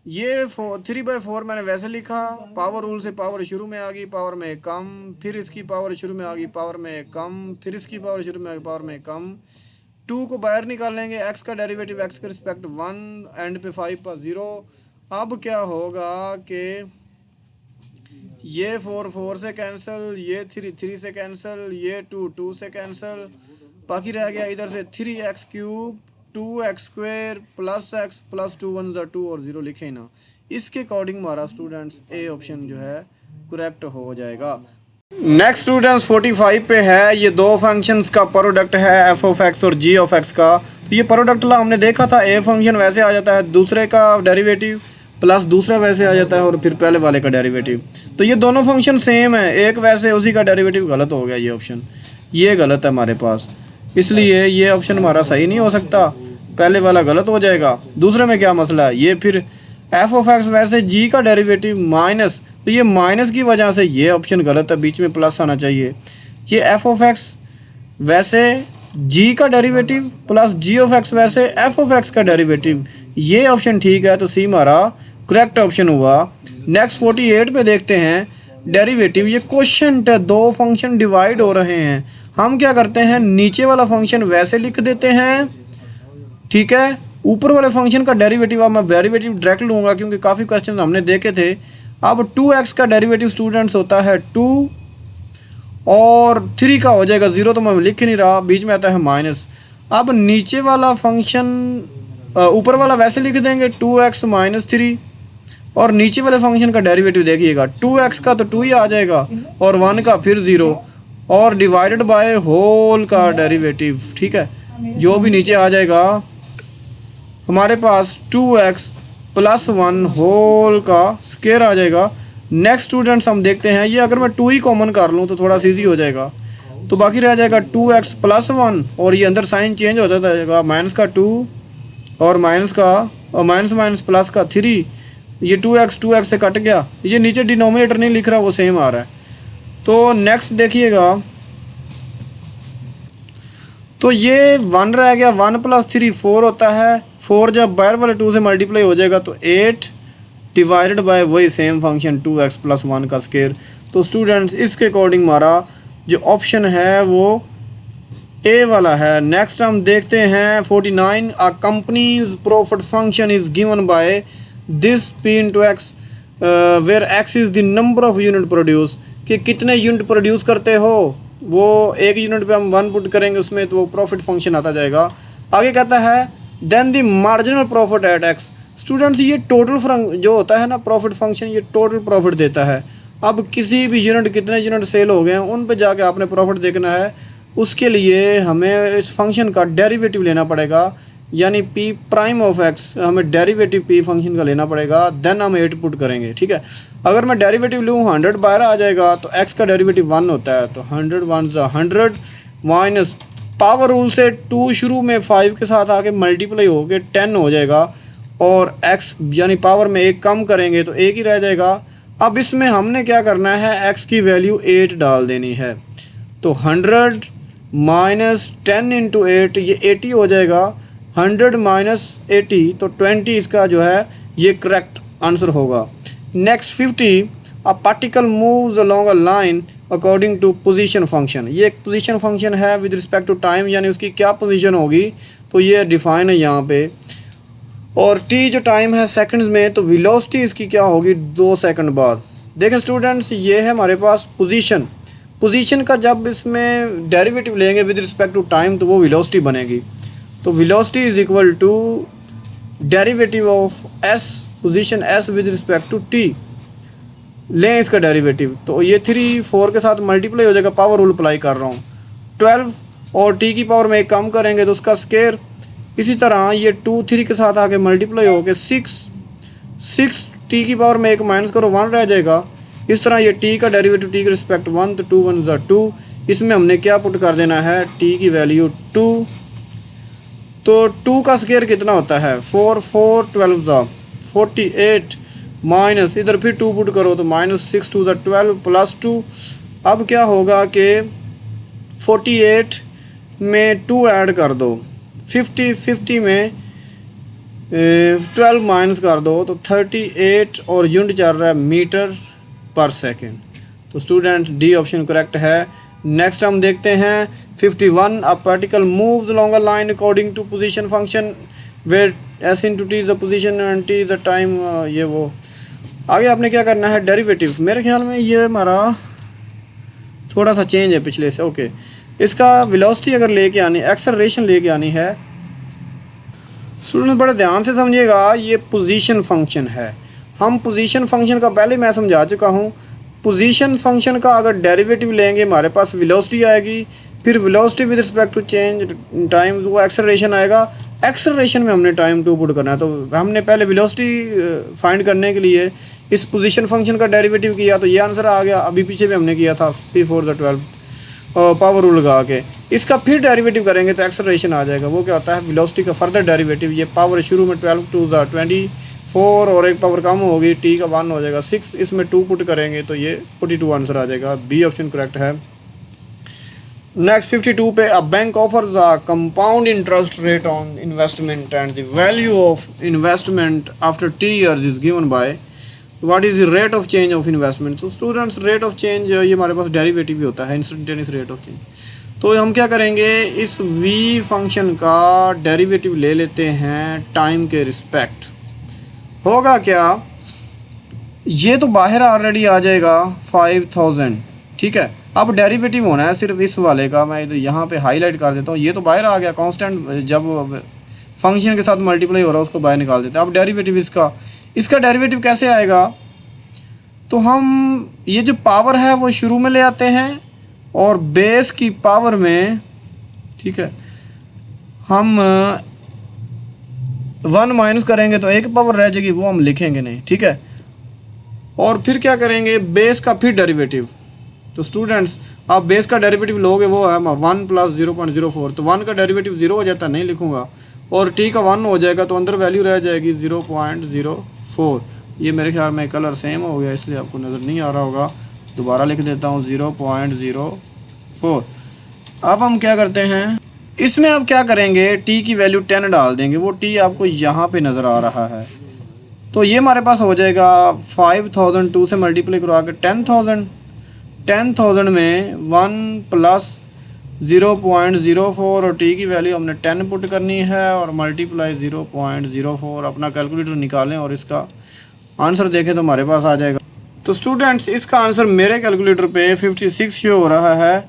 ये 3/4 मैंने वैसे लिखा, पावर रूल से पावर शुरू में आ गई, पावर में कम, फिर इसकी पावर शुरू में आ गई, पावर में कम, फिर इसकी पावर शुरू में आ गई, पावर में कम। 2 को बाहर निकालेंगे, x का डेरिवेटिव x के रिस्पेक्ट 1, एंड पे 5 पर 0। अब क्या होगा कि ये 4 4 से कैंसिल, ये 3 3 से कैंसिल, ये 2 2 से कैंसिल, बाकी रह गया इधर से 3x³ 2x² plus x plus 2 1 ज़ा 2 और 0 लिखे ना। इसके अकॉर्डिंग हमारा स्टूडेंट्स ए ऑप्शन जो है करेक्ट हो जाएगा। नेक्स्ट स्टूडेंट्स 45 पे है, ये दो फंक्शंस का प्रोडक्ट है f(x) और g(x) का। तो ये प्रोडक्ट ला हमने देखा था, ए फंक्शन वैसे आ जाता है, दूसरे का डेरिवेटिव प्लस दूसरा वैसे आ जाता है और फिर पहले वाले का डेरिवेटिव। तो ये दोनों फंक्शन सेम है, एक वैसे उसी का डेरिवेटिव गलत हो गया, ये ऑप्शन ये गलत है हमारे पास, इसलिए ये ऑप्शन हमारा सही नहीं हो सकता, पहले वाला गलत हो जाएगा। दूसरे में क्या मसला है, ये फिर f(x) वैसे g का डेरिवेटिव माइनस, तो ये माइनस की वजह से ये ऑप्शन गलत है, बीच में प्लस आना चाहिए। ये f(x) वैसे g का डेरिवेटिव प्लस g(x) वैसे f(x) का डेरिवेटिव, ये ऑप्शन ठीक है, तो सी हमारा करेक्ट ऑप्शन हुआ। नेक्स्ट 48 पे देखते हैं डेरिवेटिव, ये क्वोशिएंट है, दो फंक्शन डिवाइड हो रहे हैं, हम क्या करते हैं नीचे वाला फंक्शन वैसे लिख देते हैं, ठीक है, ऊपर वाले फंक्शन का डेरिवेटिव अब मैं डेरिवेटिव डायरेक्ट लूँगा क्योंकि काफ़ी क्वेश्चन हमने देखे थे। अब 2x का डेरिवेटिव स्टूडेंट्स होता है 2 और 3 का हो जाएगा 0, तो मैं लिख ही नहीं रहा, बीच में आता है माइनस। अब नीचे वाला फंक्शन ऊपर वाला वैसे लिख देंगे 2x माइनस 3 और नीचे वाले फंक्शन का डेरिवेटिव देखिएगा 2x का तो 2 ही आ जाएगा और 1 का फिर 0 और डिवाइडेड बाय होल का डेरिवेटिव, ठीक है, जो भी नीचे आ जाएगा हमारे पास 2x प्लस 1 होल का स्क्वायर आ जाएगा। नेक्स्ट स्टूडेंट्स हम देखते हैं, ये अगर मैं 2 ही कॉमन कर लूँ तो थोड़ा सा ईजी हो जाएगा, तो बाकी रह जाएगा 2x प्लस 1 और ये अंदर साइन चेंज हो जाएगा, माइनस का 2 और माइनस का और माइनस माइनस प्लस का 3, ये 2x से कट गया, ये नीचे डिनोमिनेटर नहीं लिख रहा, वो सेम आ रहा है। तो नेक्स्ट देखिएगा, तो ये 1 रह गया, 1 प्लस 3 4 होता है, 4 जब बाहर वाले 2 से मल्टीप्लाई हो जाएगा तो 8 डिवाइडेड बाय वही सेम फंक्शन 2x प्लस 1 का स्क्वायर। तो स्टूडेंट्स इसके अकॉर्डिंग हमारा जो ऑप्शन है वो ए वाला है। नेक्स्ट हम देखते हैं 49, a company's profit function is given by this p into X where x is the number of unit produce, कि कितने यूनिट प्रोड्यूस करते हो, वो एक यूनिट पे हम 1 पुट करेंगे उसमें तो वो प्रॉफिट फंक्शन आता जाएगा। आगे कहता है then the marginal profit at x। Students ये टोटल जो होता है ना प्रॉफिट फंक्शन, ये टोटल प्रॉफिट देता है। अब किसी भी यूनिट कितने यूनिट सेल हो गए हैं उन पे जाके आपने प्रॉफिट देखना है, उसके लिए हमें इस फंक्शन का डेरिवेटिव लेना पड़ेगा, यानी p प्राइम ऑफ x हमें डेरिवेटिव p फंक्शन का लेना पड़ेगा, देन हम 8 पुट करेंगे, ठीक है। अगर मैं डेरिवेटिव लूँ 100 बाहर आ जाएगा तो x का डेरिवेटिव 1 होता है, तो 100 1 100 माइनस पावर रूल से 2 शुरू में 5 के साथ आके मल्टीप्लाई हो के 10 हो जाएगा और x यानी पावर में 1 कम करेंगे तो 1 ही रह जाएगा। अब इसमें हमने क्या करना है, x की वैल्यू 8 डाल देनी है, तो 100 माइनस 10 इंटू 8 ये 80 हो जाएगा, 100 माइनस 80 तो 20 इसका जो है ये करेक्ट आंसर होगा। Next 50, a particle moves along a line according to position function. ये एक पोजीशन फंक्शन है विद रिस्पेक्ट टू टाइम, यानी उसकी क्या पोजीशन होगी तो ये डिफाइन है यहाँ पे, और t जो टाइम है सेकंड्स में, तो वेलोसिटी इसकी क्या होगी 2 सेकंड बाद। देखें स्टूडेंट्स ये है हमारे पास पोजीशन का जब इसमें डेरिवेटिव लेंगे विद रिस्पेक्ट टू टाइम तो वो वेलोसिटी बनेगी, तो velocity is equal to derivative of s position s with respect to t, लें इसका डेरिवेटिव, तो ये 3 4 के साथ मल्टीप्लाई हो जाएगा, पावर रूल अप्लाई कर रहा हूँ, 12 और t की पावर में 1 कम करेंगे तो उसका स्क्वायर। इसी तरह ये 2 3 के साथ आके मल्टीप्लाई हो के 6 t की पावर में 1 माइनस करो 1 रह जाएगा। इस तरह ये t का डेरिवेटिव t के रिस्पेक्ट 1, तो 2 1 ज़ा 2, इसमें हमने क्या पुट कर देना है t की वैल्यू 2, तो 2 का स्क्वायर कितना होता है 4 4 12 ज़ा 48 माइनस इधर फिर 2 पुट करो तो माइनस 6 2 ज़ा 12 प्लस 2। अब क्या होगा कि 48 में 2 ऐड कर दो, 50 में 12 माइनस कर दो तो 38 और यूनिट चल रहा है मीटर पर सेकेंड, तो स्टूडेंट डी ऑप्शन करेक्ट है। नेक्स्ट हम देखते हैं 51, a particle moves along a line according to position function where s into t is a position and t is a time. ये वो आगे आपने क्या करना है डेरिवेटिव, मेरे ख्याल में ये हमारा थोड़ा सा चेंज है पिछले से, ओके। इसका वेलोसिटी अगर लेके आनी, एक्सेलरेशन लेके आनी है, स्टूडेंट बड़े ध्यान से समझिएगा, ये पोजीशन फंक्शन है। हम पोजीशन फंक्शन का पहले मैं समझा चुका हूँ। पोजीशन फंक्शन का अगर डेरिवेटिव लेंगे हमारे पास वेलोसिटी आएगी, फिर velocity with respect to change time वो एक्सेलरेशन आएगा। एक्सेलरेशन में हमने टाइम टू पुट करना है, तो हमने पहले वेलोसिटी फाइंड करने के लिए इस पोजीशन फंक्शन का डेरिवेटिव किया, तो ये आंसर आ गया। अभी पीछे भी हमने किया था P4 पावर रूल लगा के। इसका फिर डेरिवेटिव करेंगे तो एक्सेलरेशन आ जाएगा। वो क्या होता है, वेलोसिटी का फर्दर डेरिवेटिव। ये पावर शुरू में 12 2 24 और एक पावर कम होगी, टी का 1 हो जाएगा 6, इसमें 2 पुट करेंगे तो ये 42 आंसर आ जाएगा। बी ऑप्शन करेक्ट है। नेक्स्ट 52 पे, a bank offers a compound interest rate on investment and the value of investment after 3 years is given by what is the rate of change of investment. तो students rate of change ये हमारे पास derivative भी होता है, instantaneous rate of change. तो हम क्या करेंगे, इस v फंक्शन का डेरिवेटिव ले लेते हैं टाइम के रिस्पेक्ट। होगा क्या, ये तो बाहर ऑलरेडी आ जाएगा 5000, ठीक है। अब डेरिवेटिव होना है सिर्फ इस वाले का, मैं इधर यहाँ पे हाईलाइट कर देता हूँ। ये तो बाहर आ गया कांस्टेंट, जब फंक्शन के साथ मल्टीप्लाई हो रहा है उसको बाहर निकाल देते हैं। अब डेरिवेटिव इसका डेरिवेटिव कैसे आएगा, तो हम ये जो पावर है वो शुरू में ले आते हैं और बेस की पावर में, ठीक है, हम 1 माइनस करेंगे तो एक पावर रह जाएगी, वो हम लिखेंगे नहीं, ठीक है। और फिर क्या करेंगे, बेस का फिर डेरिवेटिव। तो स्टूडेंट्स आप बेस का डेरिवेटिव लोगे, वो है 1 + 0.04, तो 1 का डेरिवेटिव 0 हो जाता है, नहीं लिखूंगा, और t का 1 हो जाएगा तो अंदर वैल्यू रह जाएगी 0.04। ये मेरे ख्याल में कलर सेम हो गया इसलिए आपको नज़र नहीं आ रहा होगा, दोबारा लिख देता हूँ 0.04। अब हम क्या करते हैं, इसमें अब क्या करेंगे, t की वैल्यू 10 डाल देंगे, वो t आपको यहाँ पे नज़र आ रहा है। तो ये हमारे पास हो जाएगा 5002 से मल्टीप्लाई करवा के 10,000 में 1 + 0.04 और t की वैल्यू हमने 10 पुट करनी है और मल्टीप्लाई 0.04। अपना कैलकुलेटर निकालें और इसका आंसर देखें तो हमारे पास आ जाएगा। तो स्टूडेंट्स इसका आंसर मेरे कैलकुलेटर पे 56 शो हो रहा है,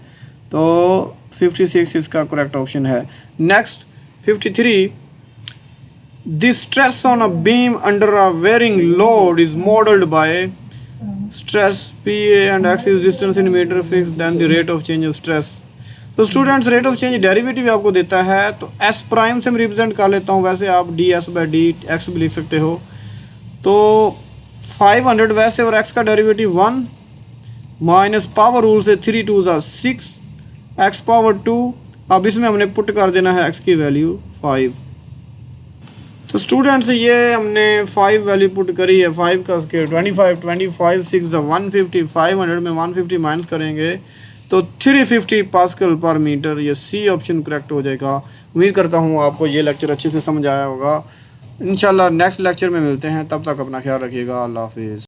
तो 56 इसका करेक्ट ऑप्शन है। Next 53, the stress on a beam under a varying load is modelled by stress P and X is distance in meter fixed, then the rate of change of stress। तो students rate of change derivative आपको देता है, तो s prime से मैं represent कर लेता हूँ, वैसे आप ds/dx भी लिख सकते हो। तो 500 वैसे, और x का डेरिवेटिव 1 माइनस पावर रूल से 3 2 6 x पावर 2। अब इसमें हमने पुट कर देना है x की वैल्यू 5। तो स्टूडेंट्स ये हमने 5 वैल्यू पुट करी है, 5 का स्केयर 25 6 150, 500 में 150 माइनस करेंगे तो 350 पास्कल पर मीटर। ये सी ऑप्शन करेक्ट हो जाएगा। उम्मीद करता हूँ आपको ये लेक्चर अच्छे से समझ आया होगा। इंशाल्लाह नेक्स्ट लेक्चर में मिलते हैं, तब तक अपना ख्याल रखिएगा। अल्लाह हाफिज़।